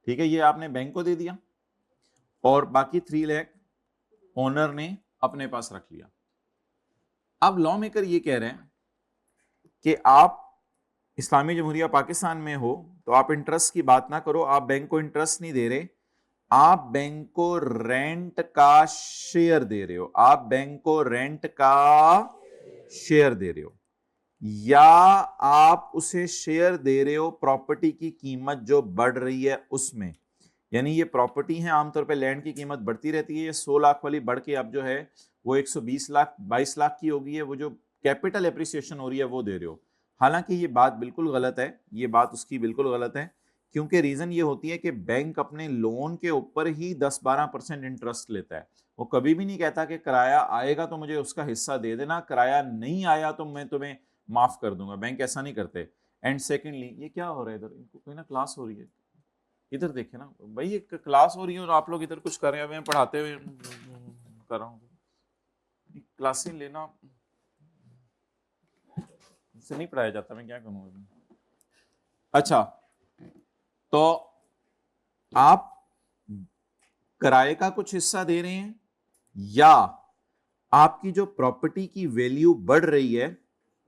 Speaker 1: ठीक है। ये आपने बैंक को दे दिया और बाकी 3 लाख ओनर ने अपने पास रख लिया। अब लॉ मेकर ये कह रहे हैं कि आप इस्लामी जमहूरिया पाकिस्तान में हो तो आप इंटरेस्ट की बात ना करो, आप बैंक को इंटरेस्ट नहीं दे रहे, आप बैंक को रेंट का शेयर दे रहे हो, आप बैंक को रेंट का शेयर दे रहे हो, या आप उसे शेयर दे रहे हो प्रॉपर्टी की कीमत जो बढ़ रही है उसमें। यानी ये प्रॉपर्टी है, आमतौर पे लैंड की कीमत बढ़ती रहती है, ये 100 लाख वाली बढ़ के अब जो है वो 120 लाख 22 लाख की हो गई है, वो जो कैपिटल एप्रिसिएशन हो रही है वो दे रहे हो। हालांकि ये बात बिल्कुल गलत है, ये बात उसकी बिल्कुल गलत है, क्योंकि रीजन ये होती है कि बैंक अपने लोन के ऊपर ही 10-12% इंटरेस्ट लेता है। वो कभी भी नहीं कहता कि किराया आएगा तो मुझे उसका हिस्सा दे देना, किराया नहीं आया तो मैं तुम्हें माफ कर दूंगा, बैंक ऐसा नहीं करते। एंड सेकेंडली, ये क्या हो रहा है इधर, इनको कोई ना क्लास हो रही है, इधर देखे ना भाई, एक क्लास हो रही है और आप लोग इधर कुछ कर रहे हैं, पढ़ाते हुए कर रहा हूँ, क्लासें लेना से नहीं पढ़ाया जाता, मैं क्या करूँ। अच्छा, तो आप किराए का कुछ हिस्सा दे रहे हैं या आपकी जो प्रॉपर्टी की वैल्यू बढ़ रही है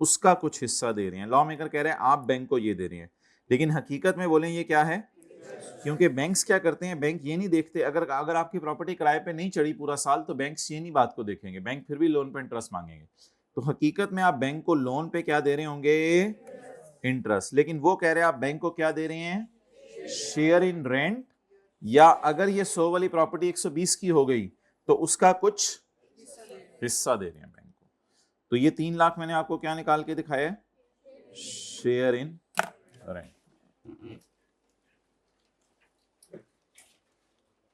Speaker 1: उसका कुछ हिस्सा दे रहे हैं। लॉ मेकर कह रहे हैं आप बैंक को ये दे रहे हैं, लेकिन हकीकत में बोलें ये क्या है, क्योंकि बैंक्स क्या करते हैं, बैंक ये नहीं देखते, अगर आपकी प्रॉपर्टी किराए पे नहीं चढ़ी पूरा साल तो बैंक्स ये नहीं बात को देखेंगे, बैंक फिर भी लोन पे इंटरेस्ट मांगेंगे। तो हकीकत में आप बैंक को लोन पे क्या दे रहे होंगे, इंटरेस्ट, लेकिन वो कह रहे हैं आप बैंक को क्या दे रहे हैं, शेयर इन रेंट, या अगर ये 100 वाली प्रॉपर्टी 120 की हो गई तो उसका कुछ हिस्सा दे रहे हैं बैंक को। तो ये 3 लाख मैंने आपको क्या निकाल के दिखाया है, शेयर इन रेंट,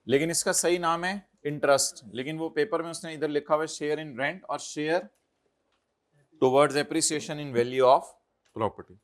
Speaker 1: लेकिन इसका सही नाम है इंटरेस्ट, लेकिन वो पेपर में उसने इधर लिखा हुआ है शेयर इन रेंट और share towards appreciation in value of property.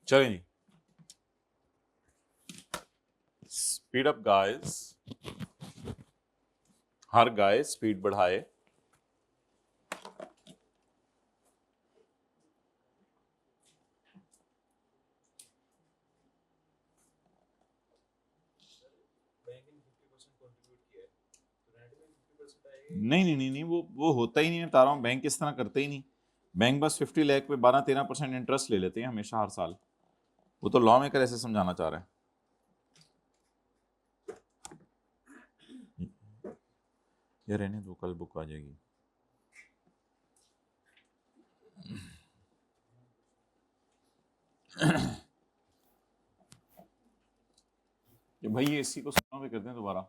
Speaker 1: चलें जी, स्पीड अप गाइस, हर गाय स्पीड बढ़ाए। नहीं, वो होता ही नहीं है, बता रहा हूँ। बैंक इस तरह करते ही नहीं। बैंक बस 50 लाख पे 12-13% इंटरेस्ट ले लेते हैं हमेशा, हर साल। वो तो लॉ मेकर ऐसे समझाना चाह रहा है। ये रहने दो, कल बुक आ जाएगी। कि भाई ये इसी को सुना पे करते हैं दोबारा,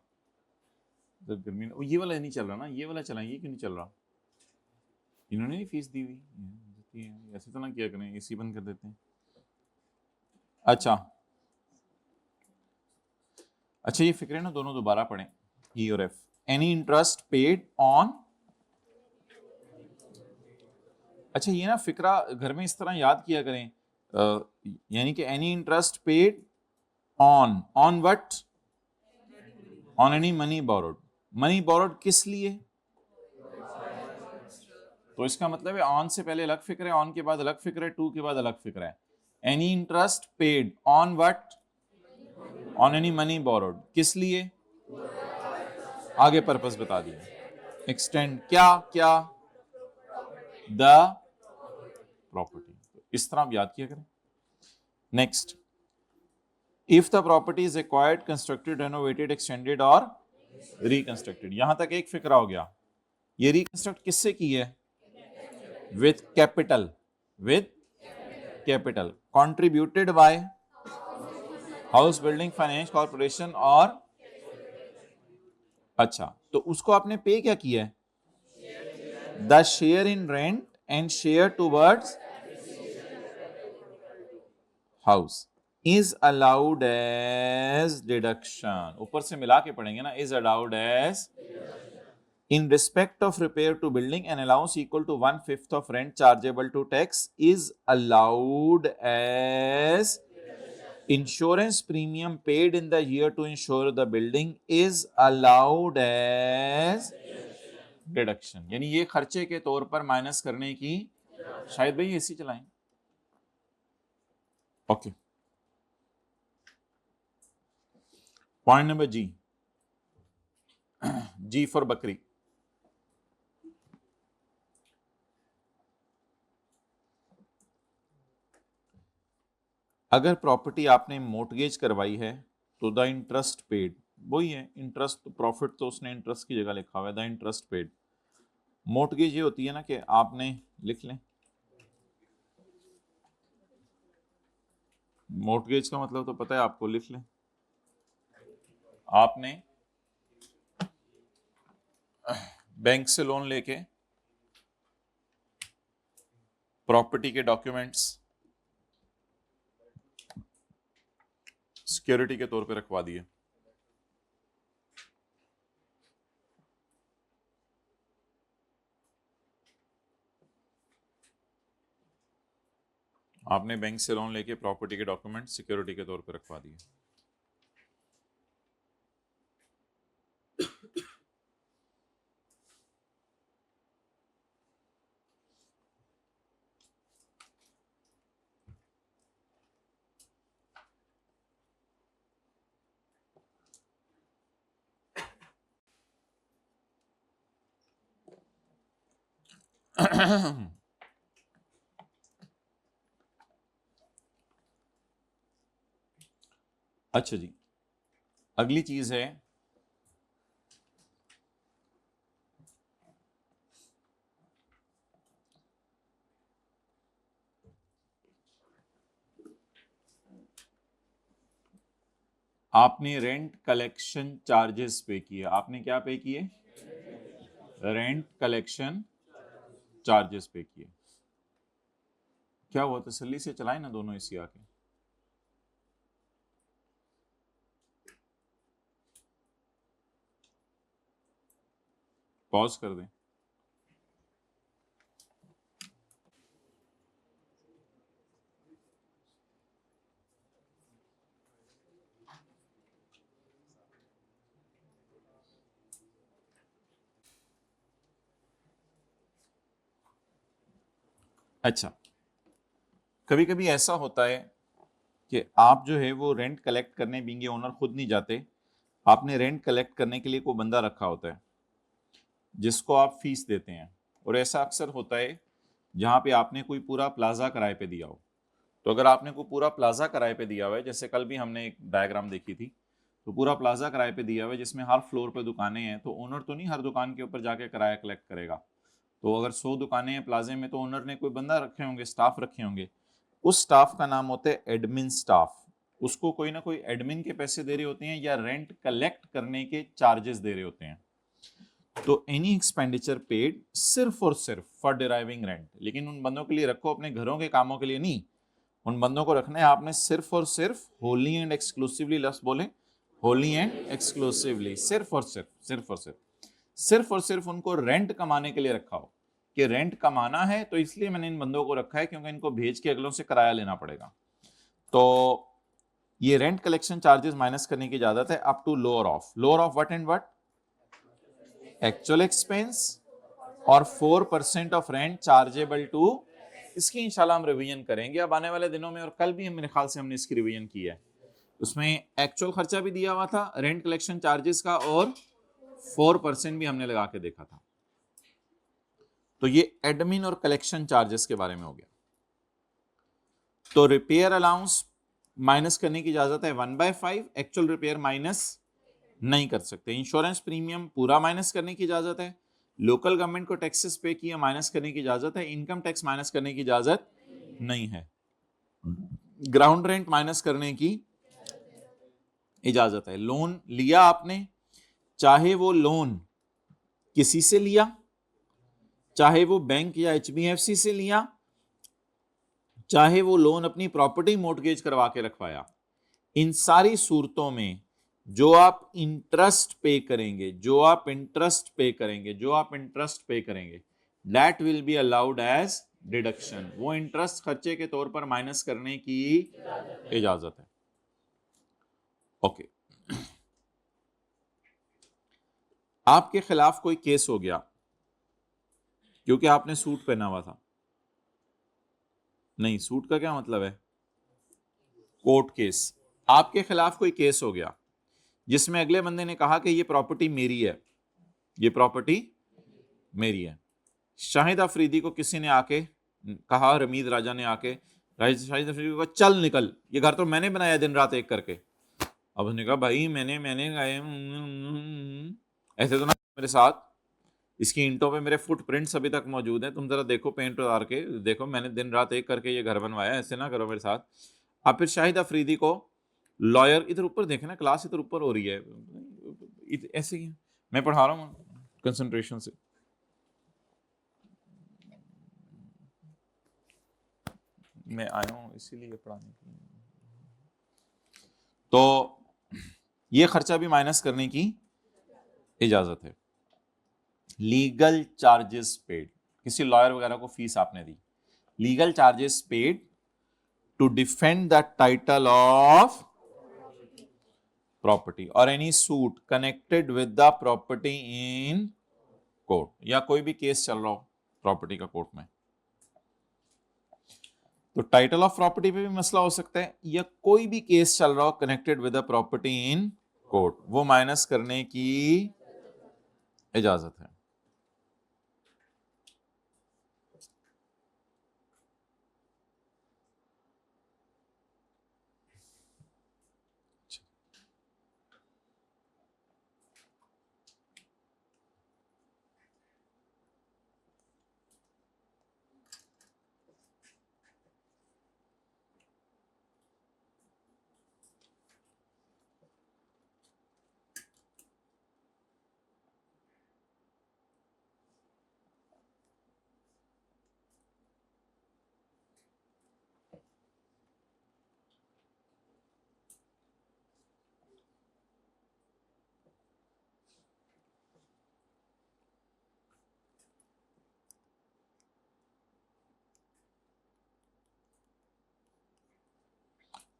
Speaker 1: जब गर्मी ये वाला नहीं चल रहा ना, ये वाला चला, ये क्यों नहीं चल रहा? इन्होंने नहीं फीस दी हुई, ऐसे तो ना किया करें, एसी बंद कर देते हैं। अच्छा ये फिक्र है ना, दोनों दोबारा पढ़ें, ई और F. Any interest paid on, अच्छा ये ना फिक्रा घर में इस तरह याद किया करें, यानी कि any interest paid on what, on any money borrowed. Money borrowed किस लिए? तो इसका मतलब है ऑन से पहले अलग फिक्र है, ऑन के बाद अलग फिक्र है, टू के बाद अलग फिक्र है। Any interest paid on what, on any money borrowed, किस लिए? आगे पर्पस बता दिया। एक्सटेंड क्या क्या, द प्रॉपर्टी। इस तरह आप याद किया करें। Next, if the property is acquired, constructed, renovated, extended और रिकंस्ट्रक्टेड। यहां तक एक फिक्रा हो गया। ये रिकंस्ट्रक्ट किससे की है? With capital, with capital, contributed by house building finance corporation और, अच्छा तो उसको आपने पे क्या किया है? The share in rent and share towards house is allowed as deduction. ऊपर से मिला के पढ़ेंगे ना, is allowed as in respect of repair to building, an allowance equal to 1/5 of rent chargeable to tax is allowed as insurance premium paid in the year to insure the building is allowed as deduction। यानी ये खर्चे के तौर पर minus करने की, शायद भाई एसी चलाएं। Okay, point number G, G for बकरी। अगर प्रॉपर्टी आपने मोर्टगेज करवाई है तो द इंटरेस्ट पेड, वही है इंटरेस्ट, प्रॉफिट तो उसने इंटरेस्ट की जगह लिखा हुआ है, द इंटरेस्ट पेड। मोर्टगेज ये होती है ना कि आपने, लिख लें, मोर्टगेज का मतलब तो पता है आपको, लिख लें। आपने बैंक से लोन लेके प्रॉपर्टी के डॉक्यूमेंट्स सिक्योरिटी के तौर पे रखवा दिए। आपने बैंक से लोन लेके प्रॉपर्टी के डॉक्यूमेंट सिक्योरिटी के तौर पे रखवा दिए। अच्छा जी, अगली चीज है आपने रेंट कलेक्शन चार्जेस पे किए। आपने क्या पे किए? रेंट कलेक्शन चार्जेस पे किए। क्या हुआ, तसल्ली से चलाए ना दोनों एसी आके। पॉज कर दें। अच्छा, कभी कभी ऐसा होता है कि आप जो है वो रेंट कलेक्ट करने बीइंग ओनर खुद नहीं जाते, आपने रेंट कलेक्ट करने के लिए कोई बंदा रखा होता है जिसको आप फीस देते हैं। और ऐसा अक्सर होता है जहाँ पे आपने कोई पूरा प्लाजा किराए पे दिया हो। तो अगर आपने कोई पूरा प्लाजा किराए पे दिया हुआ है, जैसे कल भी हमने एक डायग्राम देखी थी, तो पूरा प्लाजा किराए पे दिया हुआ है जिसमें हर फ्लोर पे दुकानें हैं, तो ओनर तो नहीं हर दुकान के ऊपर जाके किराया कलेक्ट करेगा। तो अगर 100 दुकानें हैं प्लाजे में, तो ओनर ने कोई बंदा रखे होंगे, स्टाफ रखे होंगे। उस स्टाफ का नाम होता है एडमिन स्टाफ। उसको कोई ना कोई एडमिन के पैसे दे रहे होते हैं या रेंट कलेक्ट करने के चार्जेस दे रहे होते हैं। तो एनी एक्सपेंडिचर पेड सिर्फ और सिर्फ फॉर डिराइविंग रेंट, लेकिन उन बंदों के लिए रखो अपने घरों के कामों के लिए नहीं, उन बंदों को रखना है आपने सिर्फ और सिर्फ होली एंड एक्सक्लूसिवली, लफ्ज बोले होली एंड एक्सक्लूसिवली, सिर्फ और सिर्फ, सिर्फ और सिर्फ, सिर्फ और सिर्फ उनको रेंट कमाने के लिए रखा हो कि रेंट कमाना है तो इसलिए मैंने इन बंदों को रखा है क्योंकि इनको भेज के अगलों से किराया लेना पड़ेगा। तो ये रेंट कलेक्शन चार्जेस माइनस करने की इजाजत है up to lower of what and what, actual expense और 4% ऑफ रेंट चार्जेबल टू। इसकी इंशाल्लाह हम रिवीजन करेंगे अब आने वाले दिनों में, और कल भी मेरे ख्याल से हमने इसकी रिवीजन की है। उसमें एक्चुअल खर्चा भी दिया हुआ था रेंट कलेक्शन चार्जेस का, और 4% भी हमने लगा के देखा था। तो ये एडमिन और कलेक्शन चार्जेस के बारे में हो गया। तो रिपेयर अलाउंस माइनस करने की इजाजत है 1/5, एक्चुअल रिपेयर माइनस नहीं कर सकते। इंश्योरेंस प्रीमियम पूरा माइनस करने की इजाजत है। लोकल गवर्नमेंट को टैक्सेस पे किया माइनस करने की इजाजत है। इनकम टैक्स माइनस करने की इजाजत नहीं है। ग्राउंड रेंट माइनस करने की इजाजत है। लोन लिया आपने, चाहे वो लोन किसी से लिया, चाहे वो बैंक या HBFC से लिया, चाहे वो लोन अपनी प्रॉपर्टी मोर्टगेज करवा के रखवाया, इन सारी सूरतों में जो आप इंटरेस्ट पे करेंगे, that will be allowed as deduction. वो इंटरेस्ट खर्चे के तौर पर माइनस करने की इजाजत है। ओके, आपके खिलाफ कोई केस हो गया क्योंकि आपने सूट पहना हुआ था। नहीं, सूट का क्या मतलब है, कोर्ट केस। आपके खिलाफ कोई केस हो गया जिसमें अगले बंदे ने कहा कि ये प्रॉपर्टी मेरी है, ये प्रॉपर्टी मेरी है। शाहिद अफरीदी को किसी ने आके कहा, रमीज राजा ने आके शाहिद अफरीदी को चल निकल, ये घर तो मैंने बनाया दिन रात एक करके। अब उसने कहा भाई मैंने ऐसे तो ना मेरे साथ, इसकी ईंटों पे मेरे फुटप्रिंट्स अभी तक मौजूद हैं, तुम जरा देखो पेंट उतार के देखो, मैंने दिन रात एक करके ये घर बनवाया, ऐसे ना करो मेरे साथ। अब फिर शाहिद अफरीदी को लॉयर, इधर ऊपर देखे ना, क्लास इधर ऊपर हो रही है, ऐसे ही मैं पढ़ा रहा हूँ कंसंट्रेशन से। मैं आया हूँ इसीलिए पढ़ाने के लिए। तो ये खर्चा भी माइनस करने की इजाजत है। लीगल चार्जेस पेड, किसी लॉयर वगैरह को फीस आपने दी, legal charges paid to defend the title of property और any suit connected with the property in court, या कोई भी केस चल रहा हो प्रॉपर्टी का कोर्ट में, तो टाइटल ऑफ प्रॉपर्टी पे भी मसला हो सकता है, या कोई भी केस चल रहा हो connected with the property in court, वो माइनस करने की इजाजत है।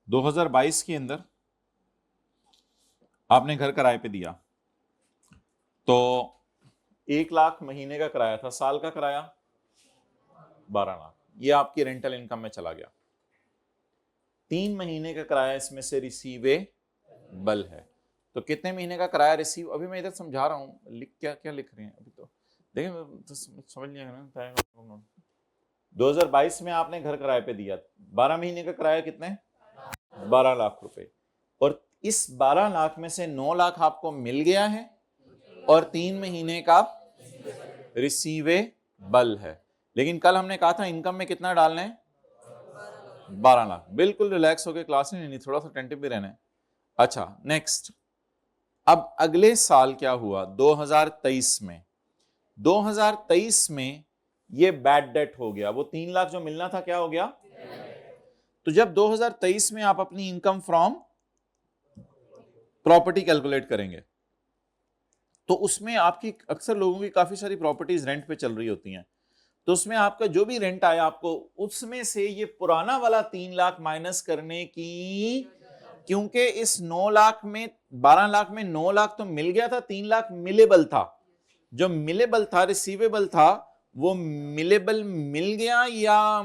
Speaker 1: दो 2022 के अंदर आपने घर किराए पे दिया, तो 1 लाख महीने का किराया था, साल का किराया 12 लाख। ये आपकी रेंटल इनकम में चला गया। 3 महीने का किराया इसमें से रिसीवेबल है। तो कितने महीने का किराया रिसीव, अभी मैं इधर समझा रहा हूँ, लिख क्या लिख रहे हैं अभी तो देखिए, तो समझ लिया ना। 2022 में आपने घर किराए पे दिया, 12 महीने का किराया कितने, 12 लाख रुपए, और इस 12 लाख में से 9 लाख आपको मिल गया है और 3 महीने का रिसीवेबल है। लेकिन कल हमने कहा था इनकम में कितना डालना है, 12 लाख। बिल्कुल रिलैक्स होकर क्लास नहीं लेनी, थोड़ा सा टेंटिव भी रहना है। अच्छा नेक्स्ट, अब अगले साल क्या हुआ, 2023 में, 2023 में ये बैड डेट हो गया, वो 3 लाख जो मिलना था क्या हो गया। तो जब 2023 में आप अपनी इनकम फ्रॉम प्रॉपर्टी कैलकुलेट करेंगे तो उसमें आपकी, अक्सर लोगों की काफी सारी प्रॉपर्टीज रेंट पे चल रही होती हैं, तो उसमें आपका जो भी रेंट आया आपको, उसमें से ये पुराना वाला 3 लाख माइनस करने की, क्योंकि इस 9 लाख में, 12 लाख में 9 लाख तो मिल गया था, 3 लाख मिलेबल था, जो मिलेबल था, रिसीवेबल था, वो मिलेबल मिल गया या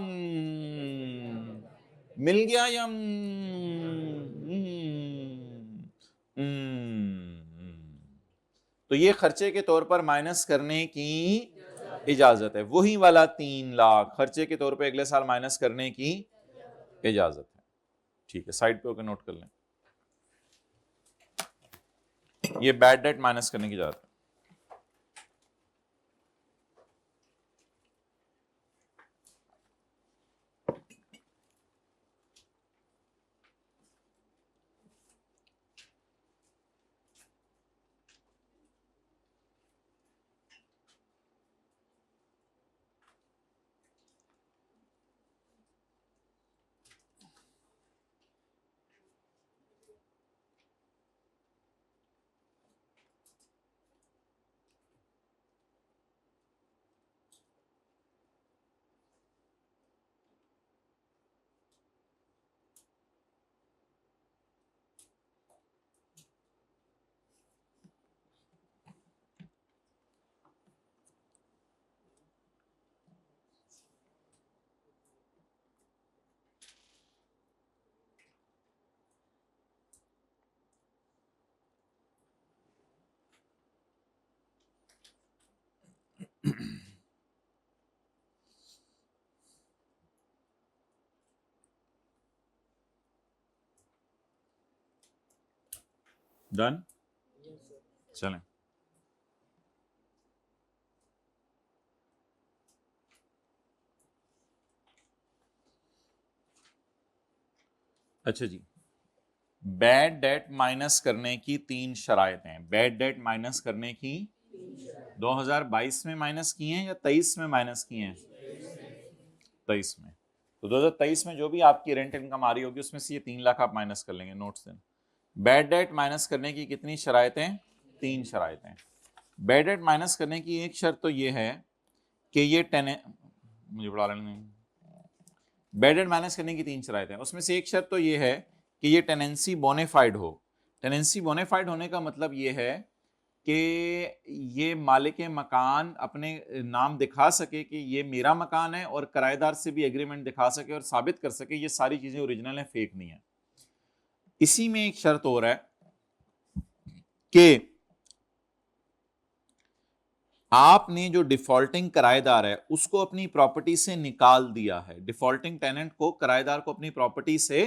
Speaker 1: मिल गया या तो ये खर्चे के तौर पर माइनस करने की इजाजत है। वही वाला 3 लाख खर्चे के तौर पे अगले साल माइनस करने की इजाजत है। ठीक है, साइड पे होकर नोट कर लें, ये बैड डेट माइनस करने की इजाजत है। डन, चलें। अच्छा जी, बैड डेट माइनस करने की 3 शराइतें। बैड डेट माइनस करने की 2022 में माइनस की हैं या 23 में माइनस की हैं, 23 में। तो 2023 में जो भी आपकी रेंट इनकम आ रही होगी उसमें से ये 3 लाख आप माइनस कर लेंगे, नोट्स दें। बैड डेट माइनस करने की कितनी शराइतें, 3 शराइतें। बैड डेट माइनस करने की एक शर्त तो ये है कि ये मुझे पढ़ा लेने, बैड डेट माइनस करने की 3 शराइतें, उसमें से एक शर्त तो ये है कि ये टेनेंसी बोनेफाइड हो। टेनेंसी बोनेफाइड होने का मतलब ये है कि ये मालिक मकान अपने नाम दिखा सके कि ये मेरा मकान है, और किराएदार से भी एग्रीमेंट दिखा सके और साबित कर सके ये सारी चीजें ओरिजिनल है, फेक नहीं है। इसी में एक शर्त और है कि आपने जो डिफॉल्टिंग किराएदार है उसको अपनी प्रॉपर्टी से निकाल दिया है, डिफॉल्टिंग टेनेंट को, किराएदार को अपनी प्रॉपर्टी से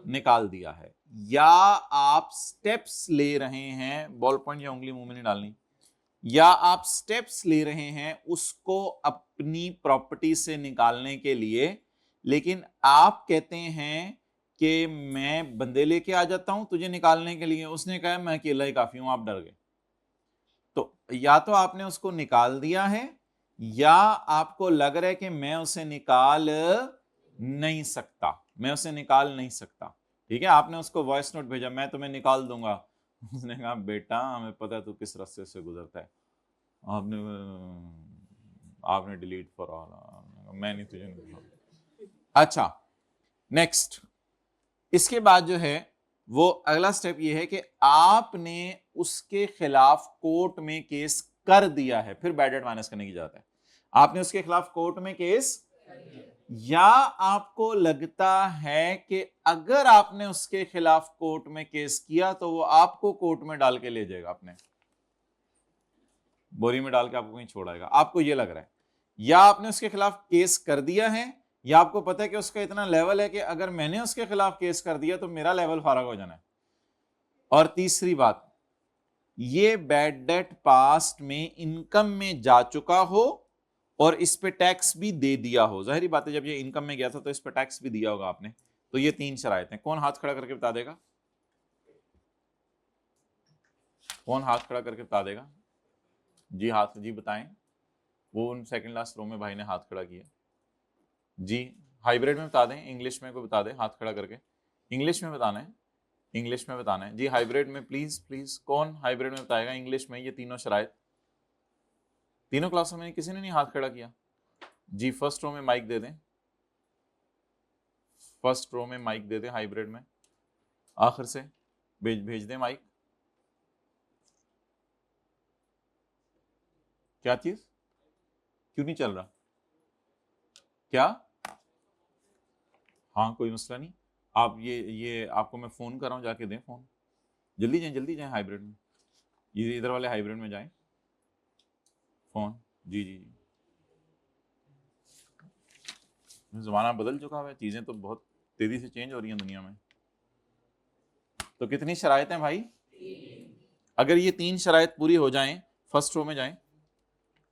Speaker 1: निकाल दिया है, या आप स्टेप्स ले रहे हैं, बॉल पॉइंट या उंगली मुंह में नहीं डालनी, या आप स्टेप्स ले रहे हैं उसको अपनी प्रॉपर्टी से निकालने के लिए, लेकिन आप कहते हैं कि मैं बंदे लेके आ जाता हूं तुझे निकालने के लिए, उसने कहा मैं अकेला ही काफी हूं, आप डर गए। तो या तो आपने उसको निकाल दिया है, या आपको लग रहा है कि मैं उसे निकाल नहीं सकता, मैं उसे निकाल नहीं सकता। ठीक है, आपने उसको वॉइस नोट भेजा, मैं तुम्हें निकाल दूंगा, उसने कहा बेटा हमें पता है तू किस रास्ते से गुजरता है, आपने डिलीट फॉर ऑल, मैं नहीं तुझे निकाल। अच्छा नेक्स्ट, इसके बाद जो है वो अगला स्टेप ये है कि आपने उसके खिलाफ कोर्ट में केस कर दिया है, फिर बैड डेट माइनस करने की जाता है। आपने उसके खिलाफ कोर्ट में केस, या आपको लगता है कि अगर आपने उसके खिलाफ कोर्ट में केस किया तो वो आपको कोर्ट में डाल के ले जाएगा, अपने बोरी में डाल के आपको कहीं छोड़ाएगा, आपको ये लग रहा है? या आपने उसके खिलाफ केस कर दिया है, या आपको पता है कि उसका इतना लेवल है कि अगर मैंने उसके खिलाफ केस कर दिया तो मेरा लेवल फारग हो जाना है। और तीसरी बात, ये बैड डेट पास्ट में इनकम में जा चुका हो और इस पे टैक्स भी दे दिया हो। जाहिर बात है जब ये इनकम में गया था तो इस पे टैक्स भी दिया होगा आपने। तो ये तीन शरायत हैं। कौन हाथ खड़ा करके बता देगा? कौन हाथ खड़ा करके बता देगा? जी हाथ जी बताएं। वो उन सेकंड लास्ट रो में भाई ने हाथ खड़ा किया जी। हाइब्रिड में बता दें, इंग्लिश में कोई बता दे हाथ खड़ा करके। इंग्लिश में बताना है, इंग्लिश में बताना है जी। हाइब्रिड में प्लीज प्लीज, कौन हाइब्रिड में बताएगा इंग्लिश में ये तीनों शरायत? तीनों क्लासों में किसी ने नहीं हाथ खड़ा किया जी। फर्स्ट रो में माइक दे दें, फर्स्ट रो में माइक दे दें हाइब्रिड में। आखिर से भेज दें माइक। क्या चीज क्यों नहीं चल रहा? क्या? हाँ कोई मसला नहीं। आप ये आपको मैं फोन कर रहा हूँ, जाके दें फोन। जल्दी जाएं हाइब्रिड में। ये इधर वाले हाइब्रिड में जाएं। फोन जी जी जी। ज़माना बदल चुका है, चीज़ें तो बहुत तेज़ी से चेंज हो रही हैं दुनिया में। तो कितनी शरायत हैं भाई? अगर ये तीन शरायत पूरी हो जाएं, फर्स्ट रो में जाएं,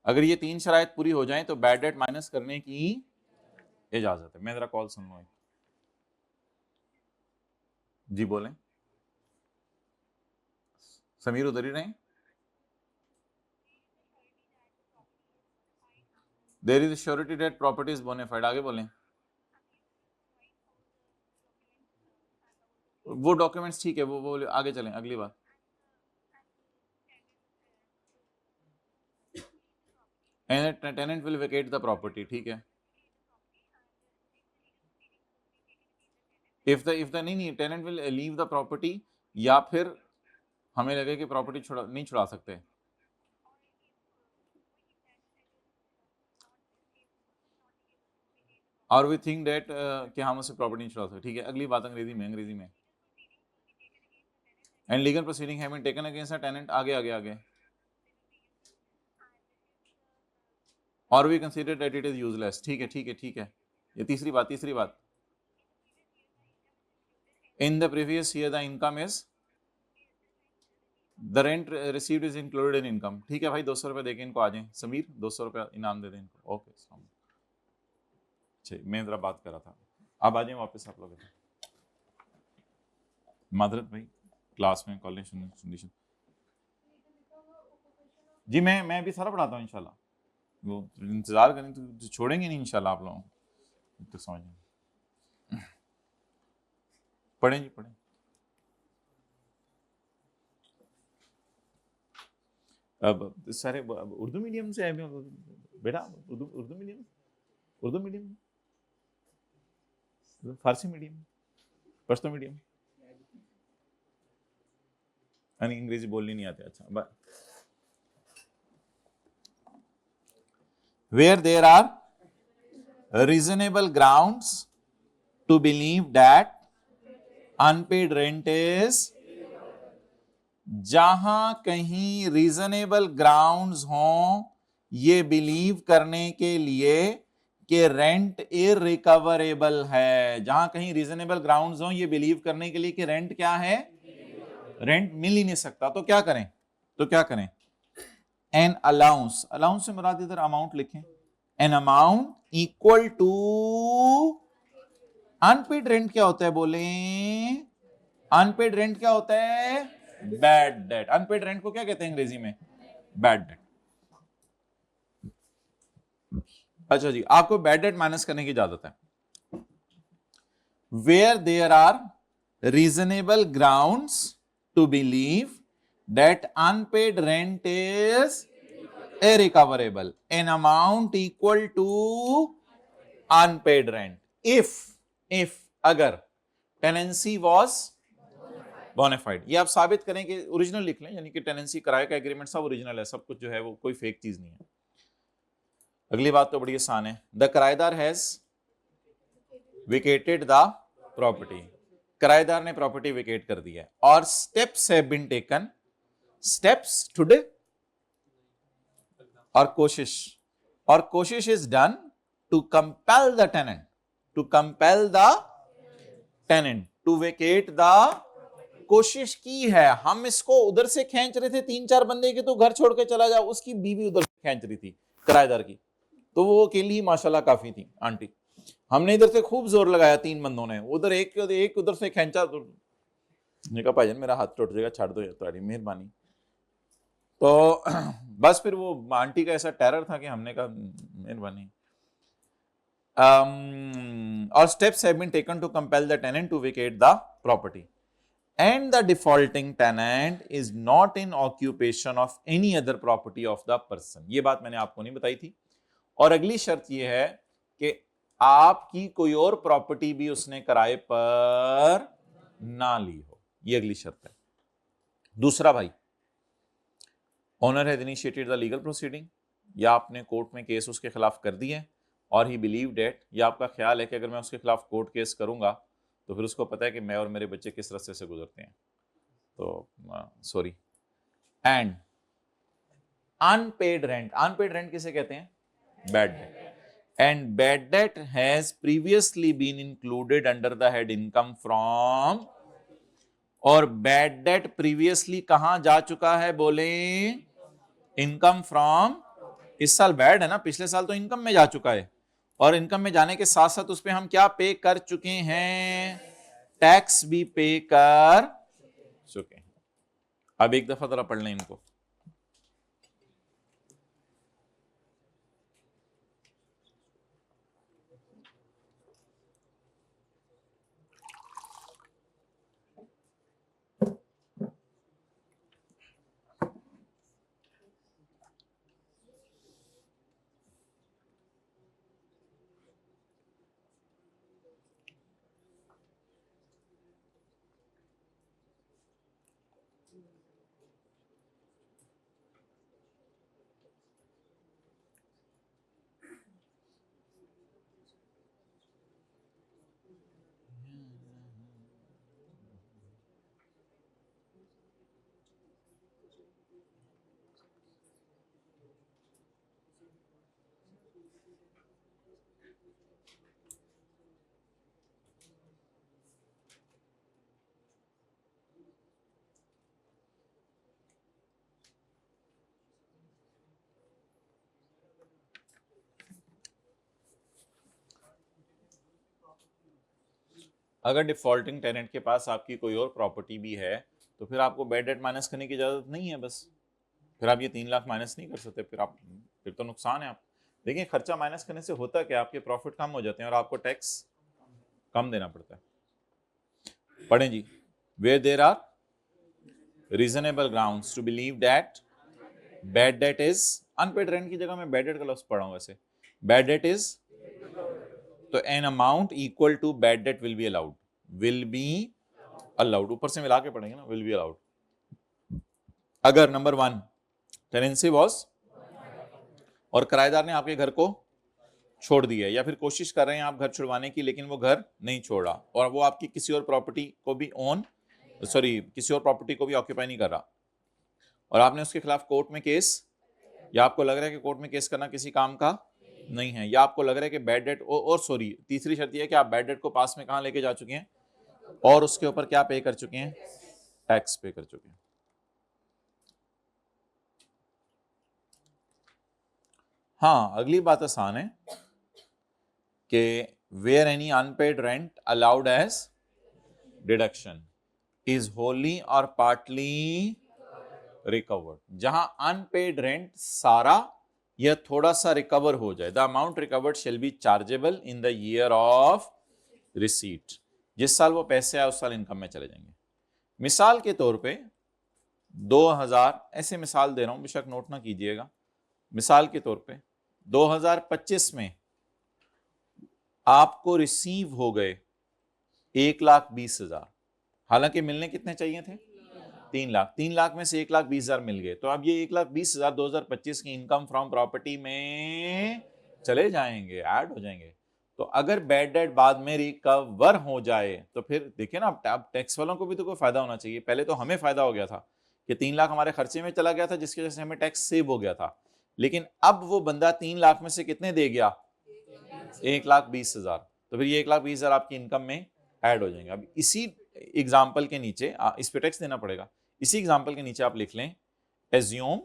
Speaker 1: अगर ये तीन शरायत पूरी हो जाएं तो बैड डेट माइनस करने की इजाजत है। मैं जरा कॉल सुन लूँ। जी बोलें। समीर उधर ही रहें। There is surety that property is bona fide. आगे बोलें। वो डॉक्यूमेंट्स ठीक है, वो आगे चलें, अगली बात। Tenant will vacate the property, ठीक है। इफ द नहीं tenant will leave the property, या फिर हमें लगे कि प्रॉपर्टी नहीं छुड़ा सकते। और वी थिंक डेट कि हम उससे प्रॉपर्टी नहीं छुड़ा सकते, ठीक है। अगली बात अंग्रेजी में। And legal proceeding have been taken against the tenant. आगे आगे आगे। और we consider that it is useless, ठीक है ठीक है ठीक है। ये तीसरी बात in the previous year the income is the rent received is included in income, ठीक है भाई। 200 रुपये देके इनको आ जाएं। समीर 200 रुपये इनाम दे दें इनको। ओके मैं जरा बात कर रहा था, अब आ जाए वापस आप लोग। मादरत भाई क्लास में कॉलेज सुन जी। मैं भी सारा पढ़ाता हूँ इंशाल्लाह। वो इंतजार करें तो छोड़ेंगे नहीं इंशाल्लाह आप लोगों तो समझ। पढ़ें जी पढ़ें। अब सारे उर्दू मीडियम से आए बेटा? Urdu medium, Urdu medium, Farsi medium, Pashto medium, यानी अंग्रेजी बोलनी नहीं आती? अच्छा। Where there are reasonable grounds to believe that unpaid rent is, जहां कहीं रीजनेबल ग्राउंड्स हों ये बिलीव करने के लिए कि रेंट इरिकवरेबल है, जहां कहीं रीजनेबल ग्राउंड्स हों ये बिलीव करने के लिए कि रेंट क्या है, रेंट मिल ही नहीं सकता, तो क्या करें? एन अलाउंस, अलाउंस से मुराद इधर अमाउंट लिखें। An amount equal to unpaid rent. क्या होता है बोले? अनपेड रेंट क्या होता है? Bad debt. अनपेड रेंट को क्या कहते हैं अंग्रेजी में? Bad debt. अच्छा जी, आपको बैड डेट माइनस करने की इजाजत है। Where there are reasonable grounds to believe that unpaid rent is irrecoverable an amount equal to unpaid rent if अगर टेनेंसी वॉज बोनाफाइड। ये आप साबित करें कि ओरिजिनल लिख लें, यानी कि टेनेंसी किराए का एग्रीमेंट सब ओरिजिनल है, सब कुछ जो है वो कोई फेक चीज नहीं है। अगली बात तो बड़ी आसान है। द किराएदार हैज वेकेटेड द प्रॉपर्टी, किराएदार ने प्रॉपर्टी वेकेट कर दी है, और steps have been taken, steps today, और कोशिश is done to compel the tenant, to vacate the, कोशिश की है, हम इसको उधर से खींच रहे थे 3-4 बंदे की, तो घर छोड़ के चला जाओ, उसकी बीवी उधर से खींच रही थी किराएदार की, तो वो अकेली ही माशाल्लाह काफी थी आंटी, हमने इधर से खूब जोर लगाया, 3 बंदों ने, उधर एक उधर से खींचा, तो ने कहा भाईजान मेरा हाथ टूट जाएगा, छाड़ दो तुम्हारी मेहरबानी। तो बस फिर वो आंटी का ऐसा टेरर था कि हमने कहा मेहरबानी। और steps have been taken to compel the tenant to vacate the property, and the defaulting tenant is not in occupation of any other property of the person। ये बात मैंने आपको नहीं बताई थी। और अगली शर्त ये है कि आपकी कोई और प्रॉपर्टी भी उसने किराए पर ना ली हो, ये अगली शर्त है। दूसरा भाई, owner has initiated the legal proceeding, या आपने कोर्ट में केस उसके खिलाफ कर दिए, और ही बिलीव डेट, या आपका ख्याल है कि अगर मैं उसके खिलाफ कोर्ट केस करूंगा तो फिर उसको पता है कि मैं और मेरे बच्चे किस रास्ते से गुजरते हैं, तो सॉरी। एंड अनपेड रेंट किसे कहते हैं? Bad debt. And bad debt has previously been included under the head income from, और बैड डेट प्रीवियसली कहां जा चुका है? बोले इनकम फ्रॉम। इस साल बैड है ना, पिछले साल तो इनकम में जा चुका है, और इनकम में जाने के साथ साथ उस पर हम क्या पे कर चुके हैं? टैक्स भी पे कर चुके हैं। अब एक दफा जरा पढ़ लें इनको। अगर डिफॉल्टिंग टेनेंट के पास आपकी कोई और प्रॉपर्टी भी है तो फिर आपको बैड डेट माइनस करने की इजाजत नहीं है, बस फिर आप ये 3 लाख माइनस नहीं कर सकते, फिर तो नुकसान है। आप देखिए खर्चा माइनस करने से होता क्या, आपके प्रॉफिट कम हो जाते हैं और आपको टैक्स कम देना पड़ता है। पढ़ें जी। Where there are reasonable grounds to believe that bad debt is, unpaid rent की जगह मैं बैड डेट का लफ्ज पढ़ा हूं वैसे, बैड डेट इज, तो an amount equal to bad debt will be allowed, ऊपर से मिला के पढ़ेंगे ना, विल बी अलाउड। अगर नंबर 1 टेनेंसी वॉज, और किराएदार ने आपके घर को छोड़ दिया, या फिर कोशिश कर रहे हैं आप घर छुड़वाने की लेकिन वो घर नहीं छोड़ा, और वो आपकी किसी और प्रॉपर्टी को भी किसी और प्रॉपर्टी को भी ऑक्यूपाई नहीं कर रहा, और आपने उसके खिलाफ कोर्ट में केस, या आपको लग रहा है कि कोर्ट में केस करना किसी काम का नहीं है, या आपको लग रहा है कि बैड डेट, और तीसरी शर्त यह है कि आप बैड डेट को पास में कहां लेके जा चुके हैं, और उसके ऊपर क्या पे कर चुके हैं? टैक्स पे कर चुके हैं। हाँ, अगली बात आसान है कि where any unpaid rent allowed as deduction is wholly और पार्टली रिकवर्ड, जहां अनपेड रेंट सारा या थोड़ा सा रिकवर हो जाए, the amount recovered shall be chargeable in the year of receipt, जिस साल वो पैसे आए उस साल इनकम में चले जाएंगे। मिसाल के तौर पे 2000, ऐसे मिसाल दे रहा हूं, बेशक नोट ना कीजिएगा, मिसाल के तौर पे 2025 में आपको रिसीव हो गए 1,20,000, हालांकि मिलने कितने चाहिए थे? 3 लाख। 3 लाख में से 1,20,000 मिल गए, तो अब ये 1,20,000 2025 की इनकम फ्रॉम प्रॉपर्टी में चले जाएंगे, ऐड हो जाएंगे। तो अगर बैड डेट बाद में रिकवर हो जाए तो फिर देखिए ना, अब टैक्स वालों को भी तो कोई फायदा होना चाहिए। पहले तो हमें फायदा हो गया था कि 3 लाख हमारे खर्चे में चला गया था, जिसकी वजह से हमें टैक्स सेव हो गया था। लेकिन अब वो बंदा 3 लाख में से कितने दे गया? 1,20,000। तो फिर ये 1,20,000 आपकी इनकम में ऐड हो जाएंगे। अब इसी एग्जाम्पल के नीचे इस पे टैक्स देना पड़ेगा। इसी एग्जाम्पल के नीचे आप लिख लें, assume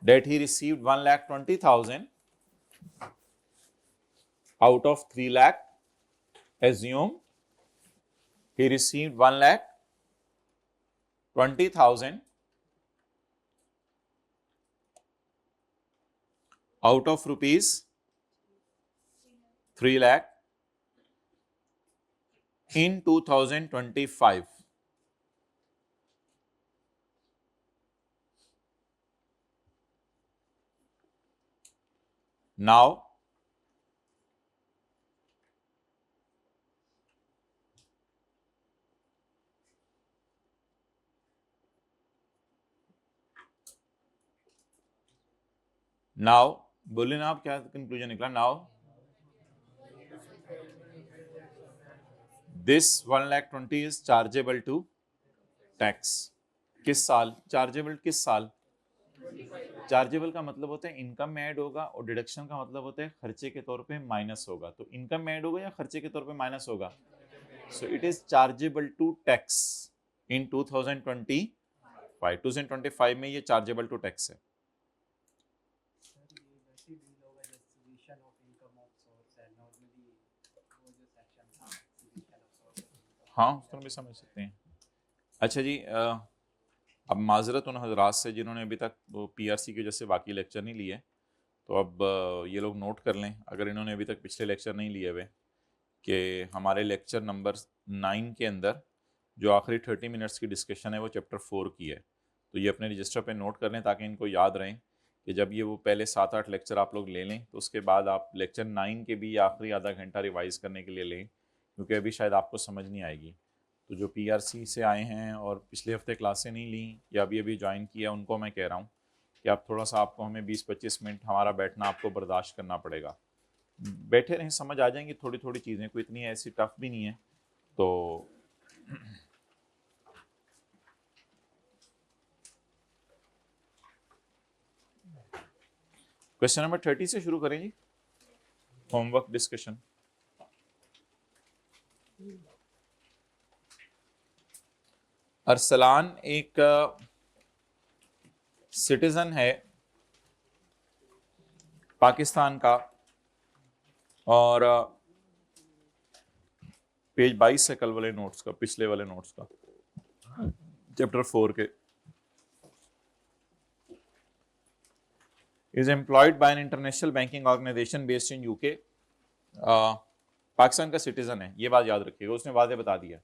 Speaker 1: that he received 1,20,000 out of 3 lakh. Assume he received 1,20,000 out of rupees 3 lakh in 2025. Now बोलिए ना आप, क्या कंक्लूजन निकला? Now this 1,20,000 is chargeable to tax. किस साल चार्जेबल? किस साल? चार्जेबल का मतलब होता है इनकम में ऐड होगा, और डिडक्शन का मतलब होता है खर्चे के तौर पे माइनस होगा। तो इनकम में ऐड होगा या खर्चे के तौर पे माइनस होगा? So it is chargeable to tax in 2025 में ये चार्जेबल टू टैक्स है। हाँ, उस तरह भी समझ सकते हैं। अच्छा जी, अब माजरत उन हजरात से जिन्होंने अभी तक वो पीआरसी की वजह से बाकी लेक्चर नहीं लिए, तो अब ये लोग नोट कर लें, अगर इन्होंने अभी तक पिछले लेक्चर नहीं लिए हुए, कि हमारे लेक्चर नंबर 9 के अंदर जो आखिरी 30 मिनट्स की डिस्कशन है वो चैप्टर 4 की है। तो ये अपने रजिस्टर पे नोट कर लें ताकि इनको याद रहें कि जब ये वो पहले 7-8 लेक्चर आप लोग ले लें, तो उसके बाद आप लेक्चर 9 के भी आखिरी आधा घंटा रिवाइज़ करने के लिए लें, क्योंकि अभी शायद आपको समझ नहीं आएगी। तो जो पीआरसी से आए हैं और पिछले हफ्ते क्लासें नहीं ली या अभी अभी ज्वाइन किया, उनको मैं कह रहा हूँ कि आप थोड़ा सा, आपको हमें 20-25 मिनट हमारा बैठना आपको बर्दाश्त करना पड़ेगा। बैठे रहें, समझ आ जाएंगी थोड़ी थोड़ी चीज़ें, कोई इतनी ऐसी टफ भी नहीं है। तो क्वेश्चन नंबर 30 से शुरू करें जी, होमवर्क डिस्कशन। अरसलान एक सिटीजन है पाकिस्तान का, और पेज 22 से कल वाले नोट्स का, पिछले वाले नोट्स का, चैप्टर 4 के, is employed by an international banking organization based in UK. Pakistan का सिटीजन है, ये बात याद रखिएगा, उसने वादे बता दिया।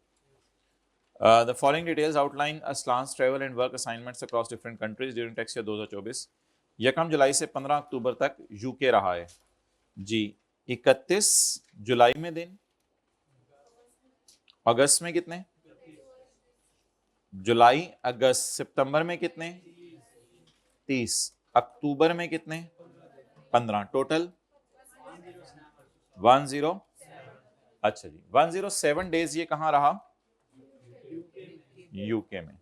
Speaker 1: The following details outline Aslan's travel and work assignments across different countries during tax year 2024. 1 जुलाई से 15 अक्टूबर तक यूके रहा है जी। 31 जुलाई में दिन, अगस्त में कितने? जुलाई, अगस्त, सितंबर में कितने? 30, अक्टूबर में कितने? 15, टोटल 10। अच्छा जी, 107 डेज ये कहां रहा? यूके में।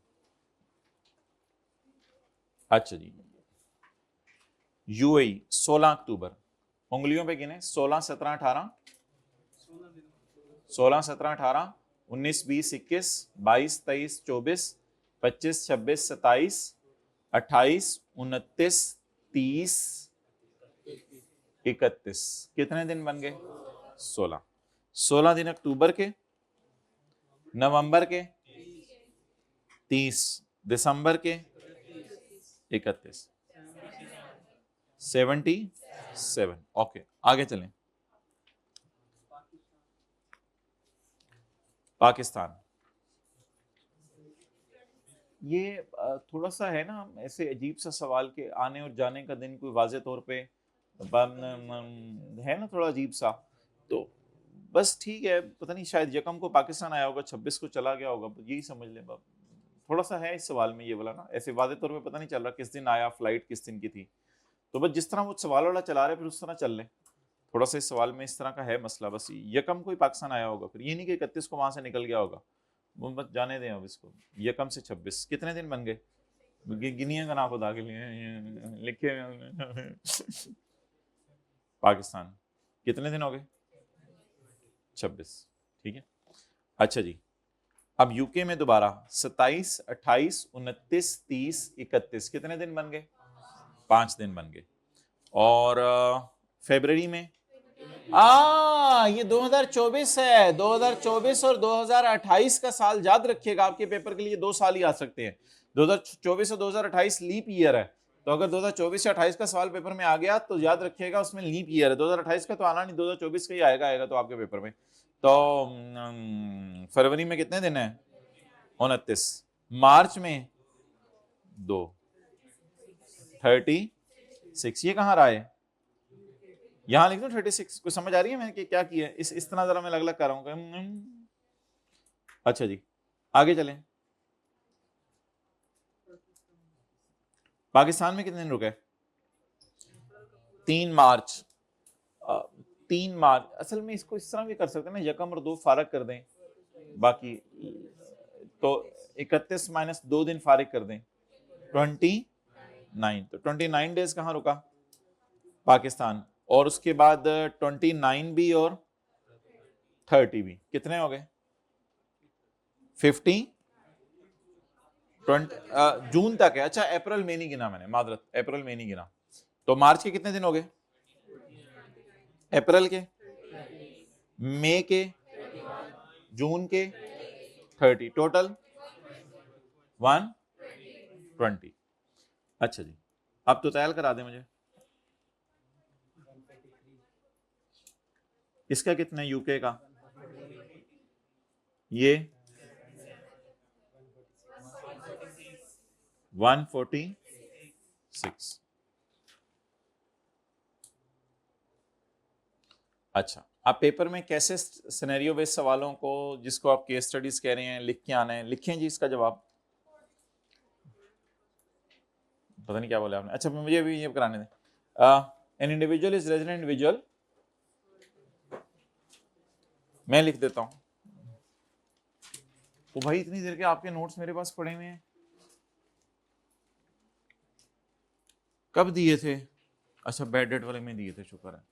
Speaker 1: अच्छा जी, यूएई 16 अक्टूबर, उंगलियों पे गिने, 16, 17, 18, 16, 17, 18, 19, 20, 21, 22, 23, 24, 25, 26, 27, 28, 29, 30, 31। कितने दिन बन गए? 16। 16 दिन अक्टूबर के, नवंबर के 30, दिसंबर के 31, 77। ओके, आगे चलें। पाकिस्तान, ये थोड़ा सा है ना ऐसे अजीब सा सवाल के आने और जाने का दिन कोई वाजे तौर पे है ना, थोड़ा अजीब सा। तो बस ठीक है, पता नहीं, शायद यकम को पाकिस्तान आया होगा, 26 को चला गया होगा, यही समझ लें। थोड़ा सा है इस सवाल में ये वाला ना, ऐसे वादे तौर पे पता नहीं चल रहा किस दिन आया, फ्लाइट किस दिन की थी। तो बस जिस तरह वो सवाल वाला चला रहे फिर उस तरह चल लें। थोड़ा सा इस सवाल में इस तरह का है मसला, बस यकम कोई पाकिस्तान आया होगा, फिर ये नहीं कि 31 को वहां से निकल गया होगा, वो बस जाने दें अब इसको। यकम से 26 कितने दिन बन गए? गिनिए का ना खुदा के लिए, लिखे पाकिस्तान कितने दिन हो गए? 26। ठीक है, अच्छा जी। अब यूके में दोबारा 27, 28, 29, 30, 31 कितने दिन बन गए? 5 दिन बन गए। और फरवरी में ये 2024 है। 2024 और 2028 का साल याद रखिएगा, आपके पेपर के लिए 2 साल ही आ सकते हैं। 2024 और 2028 लीप ईयर है, तो अगर 2024 या 28 का सवाल पेपर में आ गया तो याद रखिएगा उसमें लीप ईयर है। 2028 का तो आना नहीं, 2024 का ही आएगा तो आपके पेपर में। तो फरवरी में कितने दिन है? 29। मार्च में 2, 36। ये कहाँ रहा है? यहां लिख दो 36। कुछ समझ आ रही है मैंने क्या किया है? इस तरह जरा मैं अलग अलग कर रहा हूं। अच्छा जी, आगे चलें। पाकिस्तान में कितने दिन रुके? 3 मार्च। 3 मार्च। असल में इसको इस तरह भी कर सकते हैं ना, यकम और 2 फारग कर दें, बाकी तो 31 माइनस 2 दिन फारिग कर दें, 29। तो 29 डेज कहाँ रुका? पाकिस्तान। और उसके बाद 29 भी और 30 भी कितने हो गए? 50। 20 जून तक है। अच्छा, अप्रैल में नहीं गिना मैंने, मादरत, अप्रैल में नहीं गिना। तो मार्च के कितने दिन हो गए? अप्रैल के, मई के, जून के 30, टोटल 120। अच्छा जी, अब तो तैयार करा दें मुझे। इसका कितना है यूके का? ये 146। अच्छा, आप पेपर में कैसे सिनेरियो बेस्ड सवालों को, जिसको आप केस स्टडीज कह रहे हैं, लिख के आना है। लिखें जी इसका जवाब। पता नहीं क्या बोला आपने। अच्छा, मुझे भी ये कराने दें। An individual is resident individual, मैं लिख देता हूं। तो भाई इतनी देर के आपके नोट्स मेरे पास पड़े हुए हैं, कब दिए थे? अच्छा, बैड डेट वाले में दिए थे, शुक्र है।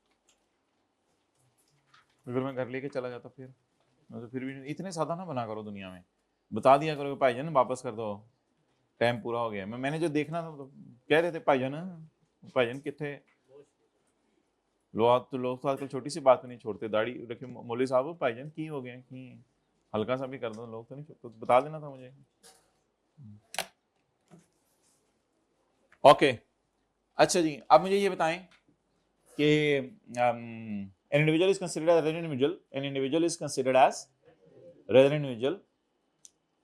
Speaker 1: अगर मैं घर लेके चला जाता फिर, तो फिर भी इतने सादा ना बना करो दुनिया में। बता दिया करो भाईजान वापस कर दो, टाइम पूरा हो गया। मैंने जो देखना था तो कह रहे थे भाईजान कितने लोग तो आजकल छोटी सी बात नहीं छोड़ते। दाढ़ी रखे मौलवी साहब, भाईजान की हो गए कि हल्का सा भी कर दो, लोग तो नहीं छोड़ते। बता देना था मुझे। ओके, अच्छा जी, अब मुझे ये बताएं कि an individual is considered as an individual. An individual is considered as resident individual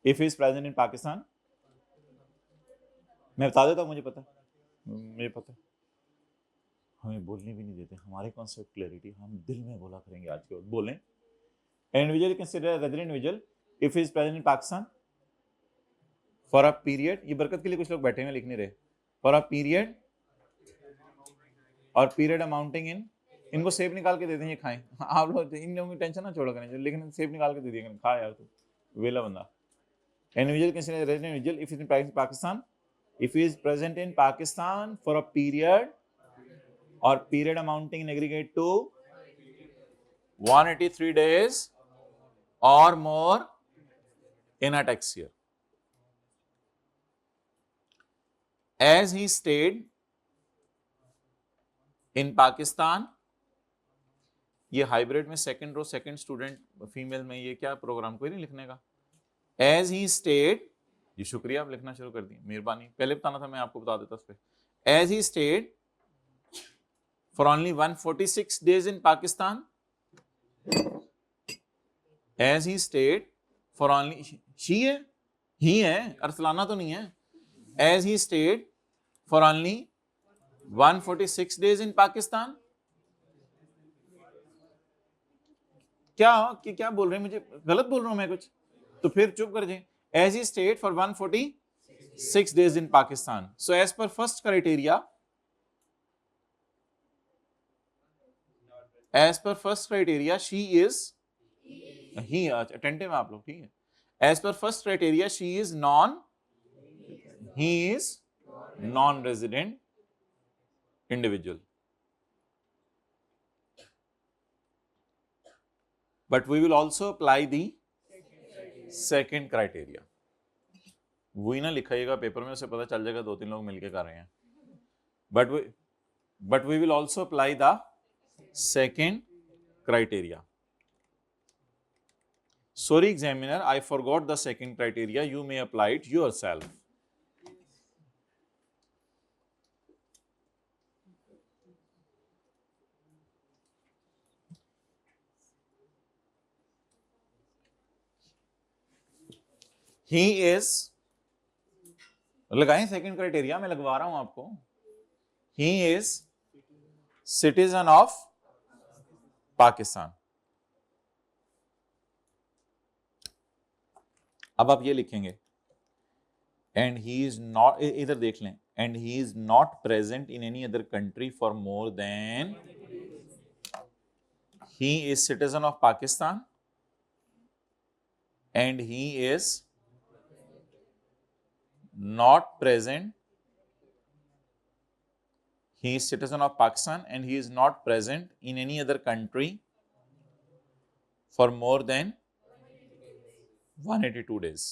Speaker 1: if he is present in Pakistan. मैं बता देता हूँ, मुझे पता है। हमें बोलने भी नहीं देते, हमारे कॉन्सेप्ट क्लैरिटी हम दिल में बोला करेंगे। आज के बाद बोलें। An individual is considered as resident individual if he is present in Pakistan for a period. ये बरकत के लिए कुछ लोग बैठे हुए लिख नहीं रहे। For a period और पीरियड अमाउंटिंग इन, इनको सेब निकाल के दे दें, ये खाएं। आप लोग इन लोगों की टेंशन ना छोड़ा करें, लेकिन सेब निकाल के दे दिए, खा यार तू वेला बंदा। Individual considered resident individual if is in Pakistan, if is present in Pakistan for a period or period amounting in aggregate to 183 days or more in a tax year, as he stayed in Pakistan। ये hybrid में second row, second student female में, ये क्या programme कोई नहीं लिखने का। As he state, ये शुक्रिया आप लिखना शुरू कर दिए, मेहरबानी। पहले बताना था, मैं आपको बता देता उस पर। As he stayed for only 146 days in Pakistan, as he stayed for only, she है, ही है, अरसलाना तो नहीं है। As he stayed for only 146 days in Pakistan। क्या बोल रहे हैं? मुझे गलत बोल रहा हूं मैं कुछ? तो फिर चुप कर जाए। As he stayed for 146 days in Pakistan, so as per first criteria, as per first criteria she is, he attentive आप लोग, ठीक है। As per first criteria she is non, he is non resident individual, but we will also apply the second criteria. वही ना लिखाइएगा paper में, उसे पता चल जाएगा 2-3 लोग मिलके कर रहे हैं। but we will also apply the second criteria. Sorry examiner, I forgot the second criteria, you may apply it yourself. He is, लगाएं सेकंड क्राइटेरिया, मैं लगवा रहा हूं आपको। He is citizen of Pakistan. अब आप ये लिखेंगे एंड ही इज नॉट, इधर देख लें, and he is not present in any other country for more than, he is citizen of Pakistan and he is not present, he is citizen of Pakistan and he is not present in any other country for more than 182 days.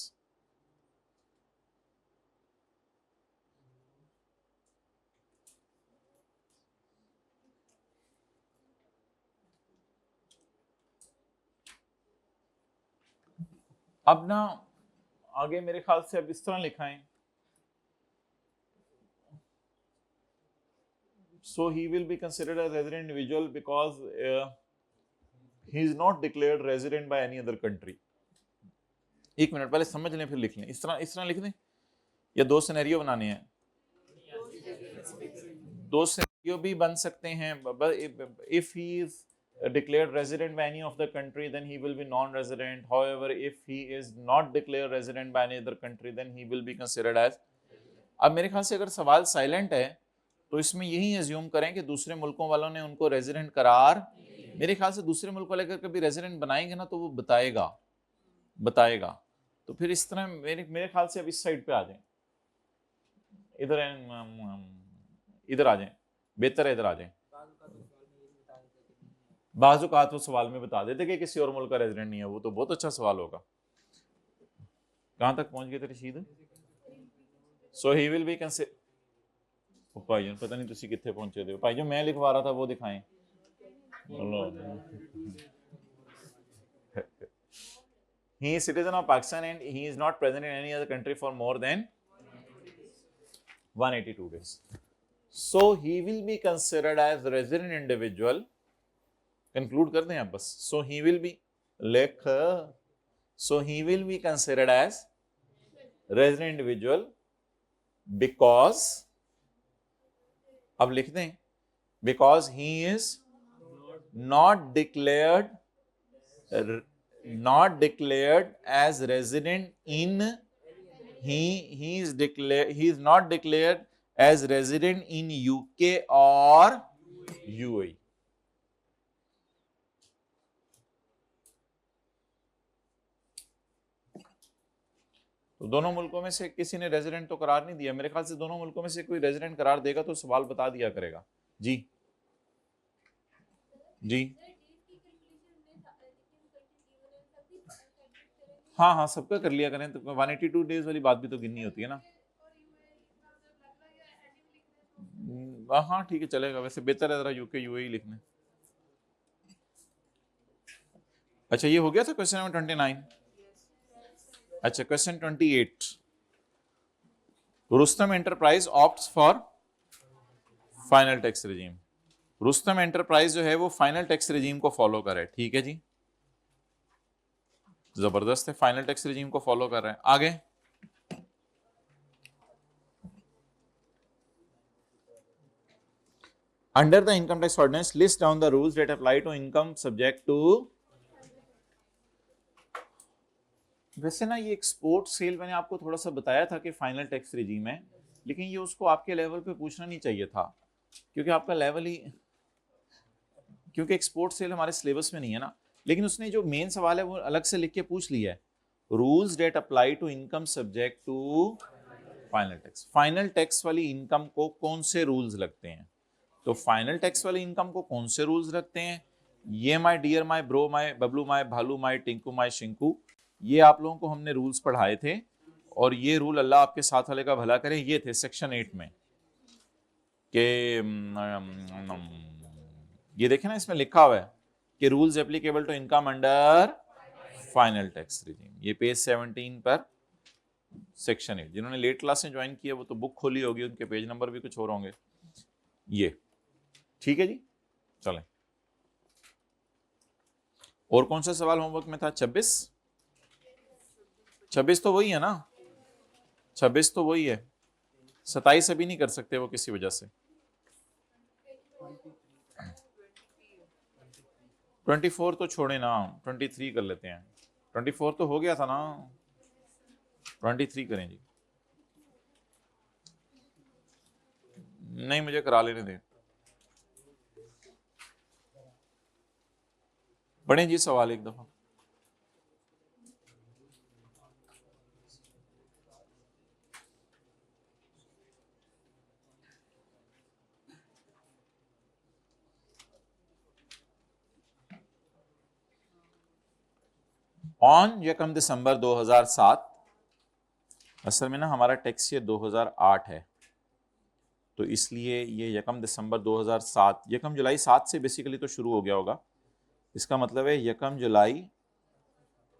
Speaker 1: अब ना आगे मेरे ख्याल से अब इस तरह लिखाएं, so he will be considered as resident individual because he is not declared resident by any other country. एक मिनट पहले समझ लें फिर लिख लें, इस तरह लिख दें या दो सिनेरियो बनाने हैं? दो सिनेरियो भी बन सकते हैं। if he is declared resident by any of the country then he will be non-resident, however if he is not declared resident by any other country then he will be considered as। अब मेरे ख्याल से अगर सवाल silent है तो इसमें यही एज्यूम करें कि दूसरे मुल्कों वालों ने उनको रेजिडेंट करार, मेरे ख्याल से दूसरे मुल्क वाले अगर कभी रेजिडेंट बनाएंगे ना तो वो बताएगा। तो फिर इस तरह मेरे ख्याल से अब इस साइड पे आ जाएं, इधर आ जाएं, बेहतर है इधर आ जाएं। बाज़ औक़ात वो सवाल में बता देते कि किसी और मुल्क का रेजिडेंट नहीं है, वो तो बहुत अच्छा सवाल होगा। कहां तक पहुंच गए थे रशीद? सो ही विल बी कंसिडर, भाईजान पता नहीं तुसी कितने पहुंचे थे भाई, जो मैं लिखवा रहा था वो दिखाएं। He is citizen of Pakistan and he is not present in any other country for more than 182 days. So he will be considered as resident individual. Conclude कर दें आप बस। So he will be so he will be considered as resident individual because, अब लिख दें, because he is not declared as resident in, he is not declared as resident in UK or UAE. तो दोनों मुल्कों में से किसी ने रेजिडेंट तो करार नहीं दिया, मेरे ख्याल से दोनों मुल्कों में से कोई रेजिडेंट करार देगा तो सवाल बता दिया करेगा। जी हाँ सबका कर लिया करें, तो 182 डेज वाली बात भी तो गिननी होती है ना। हाँ ठीक है चलेगा, वैसे बेहतर है जरा यूके यूएई लिखने। अच्छा ये हो गया था क्वेश्चन नंबर 29। अच्छा question 28, Rustam enterprise opts for final tax regime. Rustam enterprise जो है वो फाइनल टैक्स रेजिम को फॉलो कर रहा है, ठीक है जी, जबरदस्त है, फाइनल टैक्स रेजिम को फॉलो कर रहे हैं। आगे under the income tax ordinance list down the rules that apply to income subject to. वैसे ना ये एक्सपोर्ट सेल मैंने आपको थोड़ा सा बताया था कि फाइनल टैक्स रेजिम है, लेकिन ये उसको आपके लेवल पे पूछना नहीं चाहिए था क्योंकि आपका लेवल ही क्योंकि एक्सपोर्ट सेल हमारे सिलेबस में नहीं है ना, लेकिन उसने जो मेन सवाल है वो अलग से लिख के पूछ लिया है, rules that apply to income subject to final tax. Final tax वाली इनकम को कौन से रूल्स लगते हैं? तो फाइनल टैक्स वाली इनकम को कौन से रूल्स लगते हैं? ये my dear, my bro, my Bablu, my भालू, माय टिंकू, माय शिंकू, ये आप लोगों को हमने रूल्स पढ़ाए थे, और ये रूल अल्लाह आपके साथ वाले का भला करे, ये थे सेक्शन 8 में के ये देखें ना, इसमें लिखा हुआ है कि rules applicable to income under final tax regime. ये पेज 17 पर सेक्शन 8। जिन्होंने लेट क्लासें ज्वाइन की है वो तो बुक खोली होगी, उनके पेज नंबर भी कुछ और होंगे। ये ठीक है जी, चलें। और कौन सा सवाल होमवर्क में था? 26 तो वही है ना, 26 तो वही है, 27 अभी नहीं कर सकते वो किसी वजह से। 24 तो छोड़े ना, 23 कर लेते हैं। 24 तो हो गया था ना, 23 करें जी। नहीं, मुझे करा लेने दें। पढ़ें जी सवाल एक दफा। ऑन यकम दिसंबर 2007, असल में ना हमारा टैक्स ईयर 2008 है, तो इसलिए ये यकम दिसंबर 2007, यकम जुलाई 7 से बेसिकली तो शुरू हो गया होगा। इसका मतलब है यकम जुलाई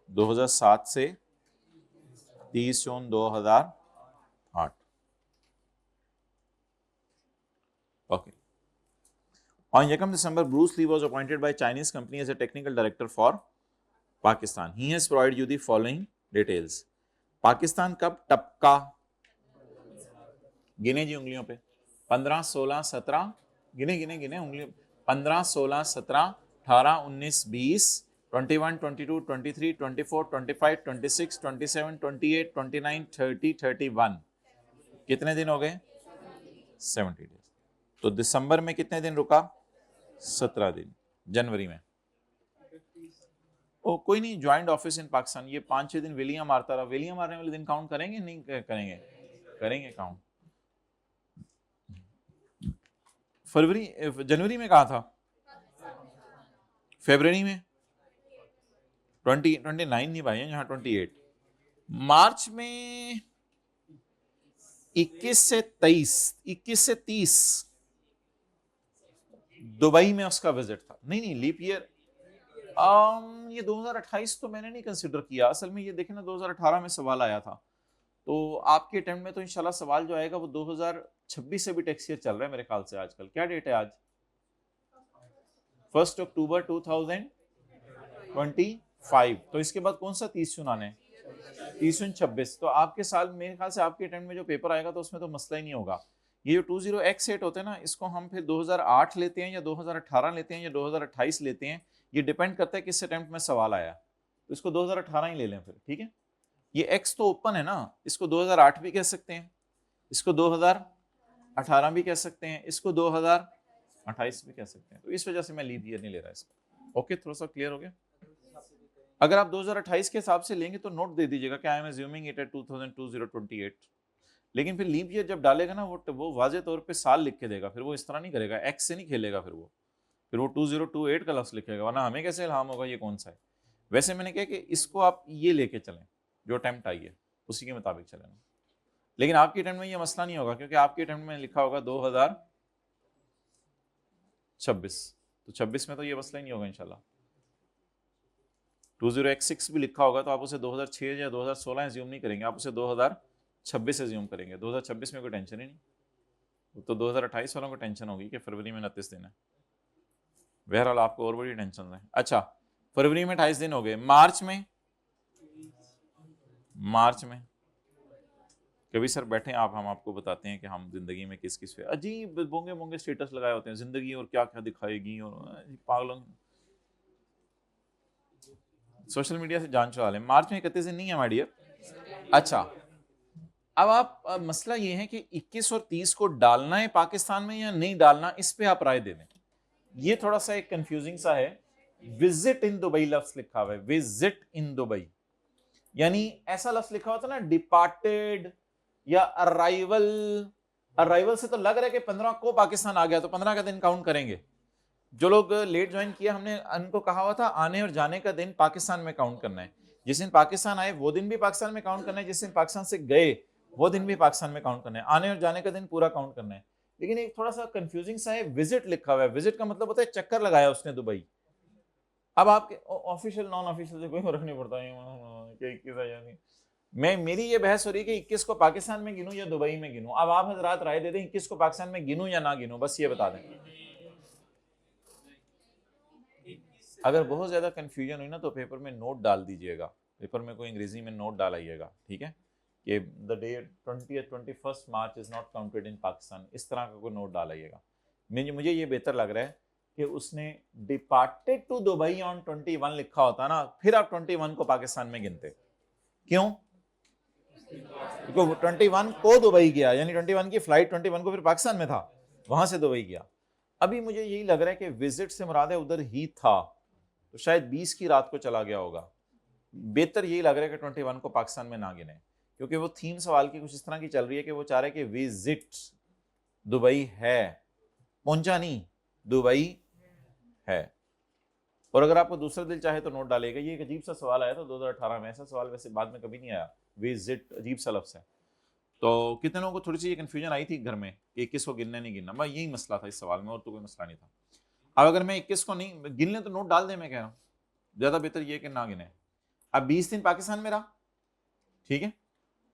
Speaker 1: 2007 से 30 जून 2008। ओके। ऑन यकम December, Bruce Lee was appointed by Chinese company as a technical director for Pakistan. He has provided you the following details. Pakistan कब टपका? गिने जी उंगलियों पे। 15, 16, 17, गिने गिने गिने उंगलियों। 15, 16, 17, 18, 19, 20, 21, 22, 23, 24, 25, 26, 27, 28, 29, 30, 31। कितने दिन हो गए? 70 डेज। तो दिसंबर में कितने दिन रुका? 17 दिन। जनवरी में ओ कोई नहीं, ज्वाइंट ऑफिस इन पाकिस्तान, ये 5-6 दिन वेलियां मारता रहा। वेलियां मारने वाले दिन काउंट करेंगे? नहीं करेंगे? करेंगे काउंट। फरवरी, जनवरी में कहा था? फरवरी में 29 नहीं भाई, यहाँ 28। मार्च में 21 से 30 दुबई में उसका विजिट था। नहीं लीप ईयर, ये 2028 तो मैंने नहीं कंसिडर किया। असल में ये देखें ना, 2018 में सवाल आया था, तो आपके अटेम्प्ट में तो इंशाल्लाह सवाल जो आएगा वो 2026 से भी टैक्स ईयर चल रहा है मेरे ख्याल से। आजकल क्या डेट है आज? 1 अक्टूबर 2025। तो इसके बाद कौन सा 30 जून आने? 30 जून 26। तो आपके साल, मेरे ख्याल से आपके अटेम्प्ट में जो पेपर आएगा तो उसमें तो मसला ही नहीं होगा। ये जो 20x8 होते हैं ना, इसको हम फिर 2008 लेते हैं या 2018 लेते हैं या 2028 लेते हैं, ये डिपेंड करता है किस अटेम्प्ट में सवाल आया। तो इसको 2018 ही ले लें फिर, ठीक है। ये x तो ओपन है ना, इसको 2008 भी कह सकते हैं, इसको 2018 भी कह सकते हैं, इसको 2028 भी कह सकते हैं। तो इस वजह से मैं लीप ईयर नहीं ले रहा इसको। ओके, थोड़ा सा क्लियर हो गया। अगर आप 2028 के हिसाब से लेंगे तो नोट दे दीजिएगा कि I am assuming it at 2028। लेकिन फिर लीप ईयर जब डालेगा ना वो वाजे तौर पे साल लिख के देगा, फिर वो इस तरह नहीं करेगा, एक्स से नहीं खेलेगा, फिर वो 2028 का लफ्ज लिखेगा, वरना हमें कैसे इल्हाम होगा ये कौन सा है। वैसे मैंने कहा कि इसको आप ये लेके चलें, जो अटेम्प्ट आई है उसी के मुताबिक चलें। लेकिन आपके अटेम्प्ट में ये मसला नहीं होगा, क्योंकि आपके अटेम्प्ट में लिखा होगा 2026, तो 26 में तो ये मसला ही नहीं होगा इंशाल्लाह। 20x6 भी लिखा होगा तो आप उसे 2006 या 2016 एज्यूम नहीं करेंगे, आप उसे 2026 एज्यूम करेंगे। 2026 में कोई टेंशन ही नहीं, तो 2028 वालों को टेंशन होगी कि फरवरी में 29 दिन है। बहरहाल आपको और बड़ी टेंशन है। अच्छा, फरवरी में 28 दिन हो गए। मार्च में कभी सर बैठे आप, हम आपको बताते हैं कि हम जिंदगी में किस किस पे अजीब बोंगे बोंगे स्टेटस लगाए होते हैं, जिंदगी और क्या क्या दिखाएगी, और पागलों, सोशल मीडिया से जान चुरा लें। मार्च में 31 दिन नहीं है माय डियर। अच्छा, अब मसला ये है कि 21 और 30 को डालना है पाकिस्तान में या नहीं डालना, इस पे आप राय दे दें। ये थोड़ा सा एक कंफ्यूजिंग सा है, विजिट इन दुबई लफ्ज लिखा हुआ है, विजिट इन दुबई, यानी ऐसा लफ्ज लिखा हुआ था ना डिपार्टेड या अराइवल। अराइवल से तो लग रहा है कि 15 को पाकिस्तान आ गया, तो 15 का दिन काउंट करेंगे। जो लोग लेट ज्वाइन किया, हमने उनको कहा हुआ था आने और जाने का दिन पाकिस्तान में काउंट करना है। जिस दिन पाकिस्तान आए वो दिन भी पाकिस्तान में काउंट करना है, जिस दिन पाकिस्तान से गए वो दिन भी पाकिस्तान में काउंट करना है, आने और जाने का दिन पूरा काउंट करना है। लेकिन एक थोड़ा सा कंफ्यूजिंग सा है, विजिट लिखा हुआ है। विजिट का मतलब होता है चक्कर लगाया उसने दुबई। अब आपके ऑफिशियल नॉन ऑफिशियल से कोई फर्क नहीं पड़ता है। मैं मेरी ये बहस हो रही है कि 21 को पाकिस्तान में गिनूं या दुबई में गिनूं। अब आप हजरात राय दे दें 21 को पाकिस्तान में गिनूं या ना गिनूं, बस ये बता दें। अगर बहुत ज्यादा कंफ्यूजन हुई ना तो पेपर में नोट डाल दीजिएगा, पेपर में कोई अंग्रेजी में नोट डालाइएगा, ठीक है, कि the day 21 March is not counted in Pakistan, इस तरह का कोई नोट डालाइएगा। मुझे ये बेहतर लग रहा है कि उसने डिपार्टेड टू दुबई ऑन 21 लिखा होता ना, फिर आप 21 को पाकिस्तान में गिनते। क्यों? क्योंकि 21 को दुबई गया, यानी 21 की फ्लाइट 21 को फिर पाकिस्तान में था, वहां से दुबई गया। अभी मुझे यही लग रहा है कि विजिट से मुराद है उधर ही था, तो शायद 20 की रात को चला गया होगा। बेहतर यही लग रहा है कि 21 को पाकिस्तान में ना गिने, क्योंकि वो थीम सवाल की कुछ इस तरह की चल रही है कि वो चाह रहे हैं कि विजिट दुबई है, पहुंचा नहीं, दुबई है। और अगर आपको दूसरा दिल चाहे तो नोट डालेगा। ये एक अजीब सा सवाल आया था 2018 में, ऐसा सवाल वैसे बाद में कभी नहीं आया। विजिट अजीब सा लफ्ज़ है, तो कितने लोगों को थोड़ी सी ये कन्फ्यूजन आई थी घर में कि 21 को गिनना नहीं गिनना। मैं यही मसला था इस सवाल में, और तो कोई मसला नहीं था। अब अगर मैं 21 को नहीं गिन लें तो नोट डाल दें, मैं कह रहा हूँ ज़्यादा बेहतर ये कि ना गिने। अब 20 दिन पाकिस्तान में रहा, ठीक है,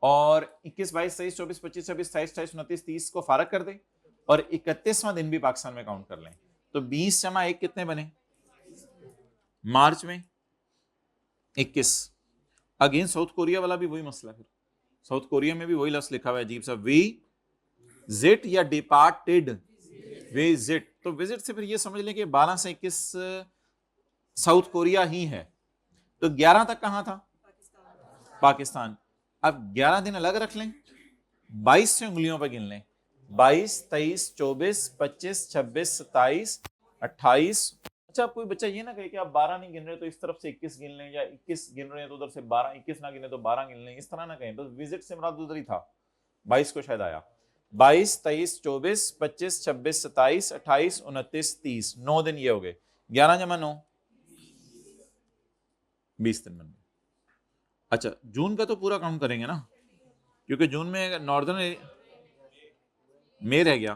Speaker 1: और 21, 22, 23, 24, 25, 26, 27, 28, 29, 30 को फारग कर दें और 31वां दिन भी पाकिस्तान में काउंट कर लें, तो 20 जमा 1 कितने बने? मार्च में 21। अगेन साउथ कोरिया वाला भी वही मसला है, फिर साउथ कोरिया में भी वही लफ्ज लिखा हुआ है अजीब सा, विजिट या डिपार्टेड, विजिट। तो विजिट से फिर ये समझ लें कि 12 से 21 साउथ कोरिया ही है, तो 11 तक कहां था? पाकिस्तान। अब 11 दिन अलग रख लें, 22 से उंगलियों पर गिन लें, 22, 23, 24, 25, 26, 27, 28। अच्छा, अब कोई बच्चा ये ना कहे कि आप 12 नहीं गिन रहे तो इस तरफ से 21 गिन लें, या 21 गिन रहे हैं तो उधर से 12, 21 ना गिने तो 12 गिन लें, इस तरह ना कहें। बस विजिट से मुराद उधर ही था, 22 को शायद आया। 22, 23, 24, 25, 26, 27, 28, 29, 30, 9 दिन ये हो गए। 11 जमा 9, 20 दिन बन गए। अच्छा, जून का तो पूरा काउंट करेंगे ना, क्योंकि जून में नॉर्दर्न में रह गया,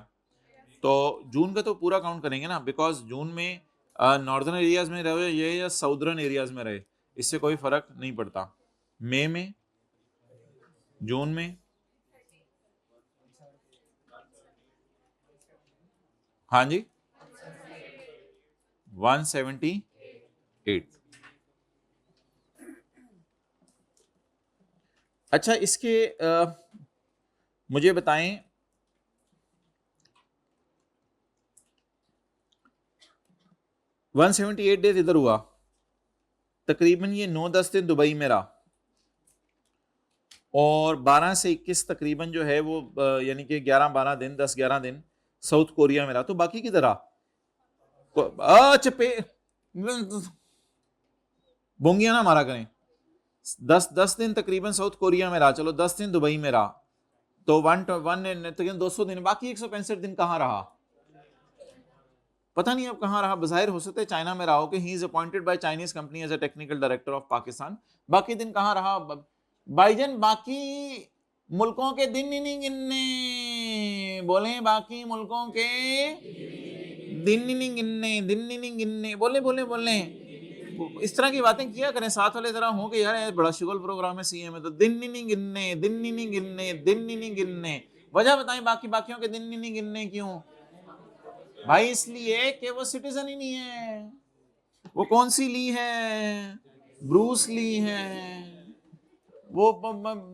Speaker 1: तो जून का तो पूरा काउंट करेंगे ना, बिकॉज जून में नॉर्दर्न एरियाज में रहे ये या साउदर्न एरियाज में रहे, इससे कोई फर्क नहीं पड़ता। मई में, जून में, हाँ जी 178। अच्छा, इसके मुझे बताएं, वन 178 डेज इधर हुआ, तकरीबन ये 9-10 दिन दुबई में रहा, और 12 से 21 तकरीबन जो है वो यानी कि 11-12 दिन, 10-11 दिन साउथ कोरिया में रहा। तो बाकी किधर रहा? अच्छा, बोंगिया ना मारा करें। 10 दिन तकरीबन साउथ कोरिया में रहा, चलो 10 दिन दुबई में रहा, तो 200 दिन, बाकी 165 दिन कहाँ रहा? पता नहीं अब कहाँ रहा। बज़ाहिर हो सकता है चाइना में रहा हो कि he is appointed by Chinese company as a technical director of Pakistan. बाकी दिन कहाँ रहा भाईजान? बाकी मुल्कों के दिन नहीं गिनने, बोले बाकी मुल्कों के दिन नहीं गिनने, दिन नहीं गिनने, बोले बोले बोले, इस तरह की बातें किया करें साथ वाले, जरा हो कि यार बड़ा शुगल प्रोग्राम है सीएम में, तो दिन नहीं गिनने, दिन नहीं गिनने, दिन नहीं गिनने। वजह बताएं बाकी बाकियों के दिन नहीं गिनने क्यों? भाई इसलिए कि वो सिटीजन ही नहीं है। वो कौन सी ली है? ब्रूस ली है, वो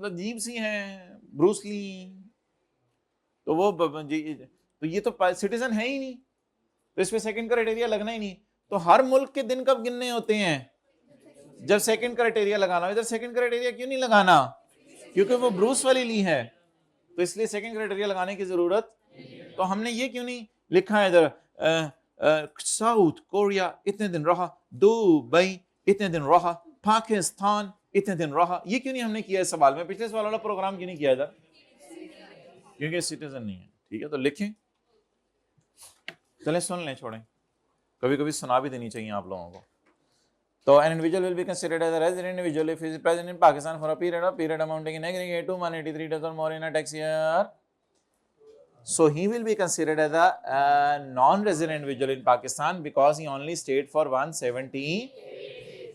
Speaker 1: अजीब सी है ब्रूस ली, तो वो तो ये तो सिटीजन है ही नहीं, तो इस पे सेकंड क्राइटेरिया लगना ही नहीं। तो हर मुल्क के दिन कब गिनने होते हैं? जब सेकंड क्राइटेरिया लगाना हो। इधर सेकंड क्राइटेरिया क्यों नहीं लगाना? क्योंकि वो ब्रूस वाली ली है, तो इसलिए सेकंड क्राइटेरिया लगाने की जरूरत। तो हमने ये क्यों नहीं लिखा है इधर साउथ कोरिया इतने दिन रहा, दुबई इतने दिन रहा, पाकिस्तान इतने दिन रहा। ये क्यों नहीं हमने किया इस सवाल में? पिछले सवाल वाला प्रोग्राम क्यों नहीं किया इधर? क्योंकि सिटीजन नहीं है। ठीक है, तो लिखें, चलें सुन लें, छोड़ें, कभी कभी सुना भी देनी चाहिए आप लोगों को। तो an individual will be considered as a resident individual if he is present in Pakistan for a period amounting in aggregate to 183 days or more in a tax year. So he will be considered as a non-resident individual in Pakistan because he only stayed for 170.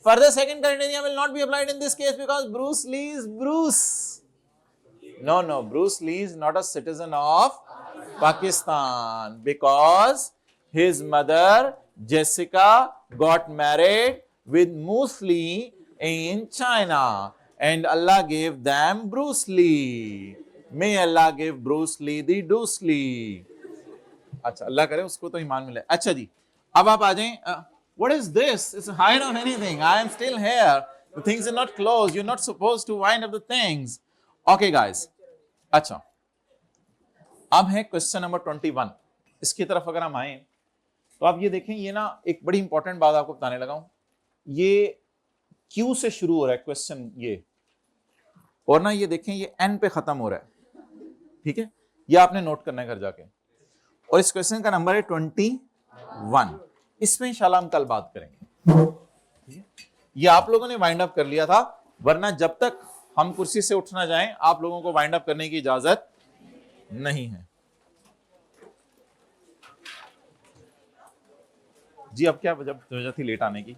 Speaker 1: Further, second criteria will not be applied in this case because Bruce Lee is Bruce. No, Bruce Lee is not a citizen of Pakistan because his mother Jessica got married with Moose Lee in China and Allah gave them Bruce Lee. May Allah give Bruce Lee the Deuce Lee. अच्छा, अल्लाह करे उसको तो ईमान मिले। अच्छा जी, अब आप आ जाएं। What is this? It's hide on anything. I am still here. The things are not closed. You're not supposed to wind up the things. Okay, guys. अच्छा, अब है क्वेश्चन नंबर 21। इसकी तरफ अगर हम आए तो आप ये देखें, ये ना एक बड़ी इंपॉर्टेंट बात आपको बताने लगा हूं। ये क्यू से शुरू हो रहा है क्वेश्चन ये, और ना ये देखें ये एन पे खत्म हो रहा है। ठीक है, ये आपने नोट करना है घर जाके। और इस क्वेश्चन का नंबर है 21। इसमें इंशाल्लाह हम कल बात करेंगे। ये आप लोगों ने वाइंड अप कर लिया था, वरना जब तक हम कुर्सी से उठ ना जाएं आप लोगों को वाइंड अप करने की इजाजत नहीं है। जी अब क्या वजह थी लेट आने की?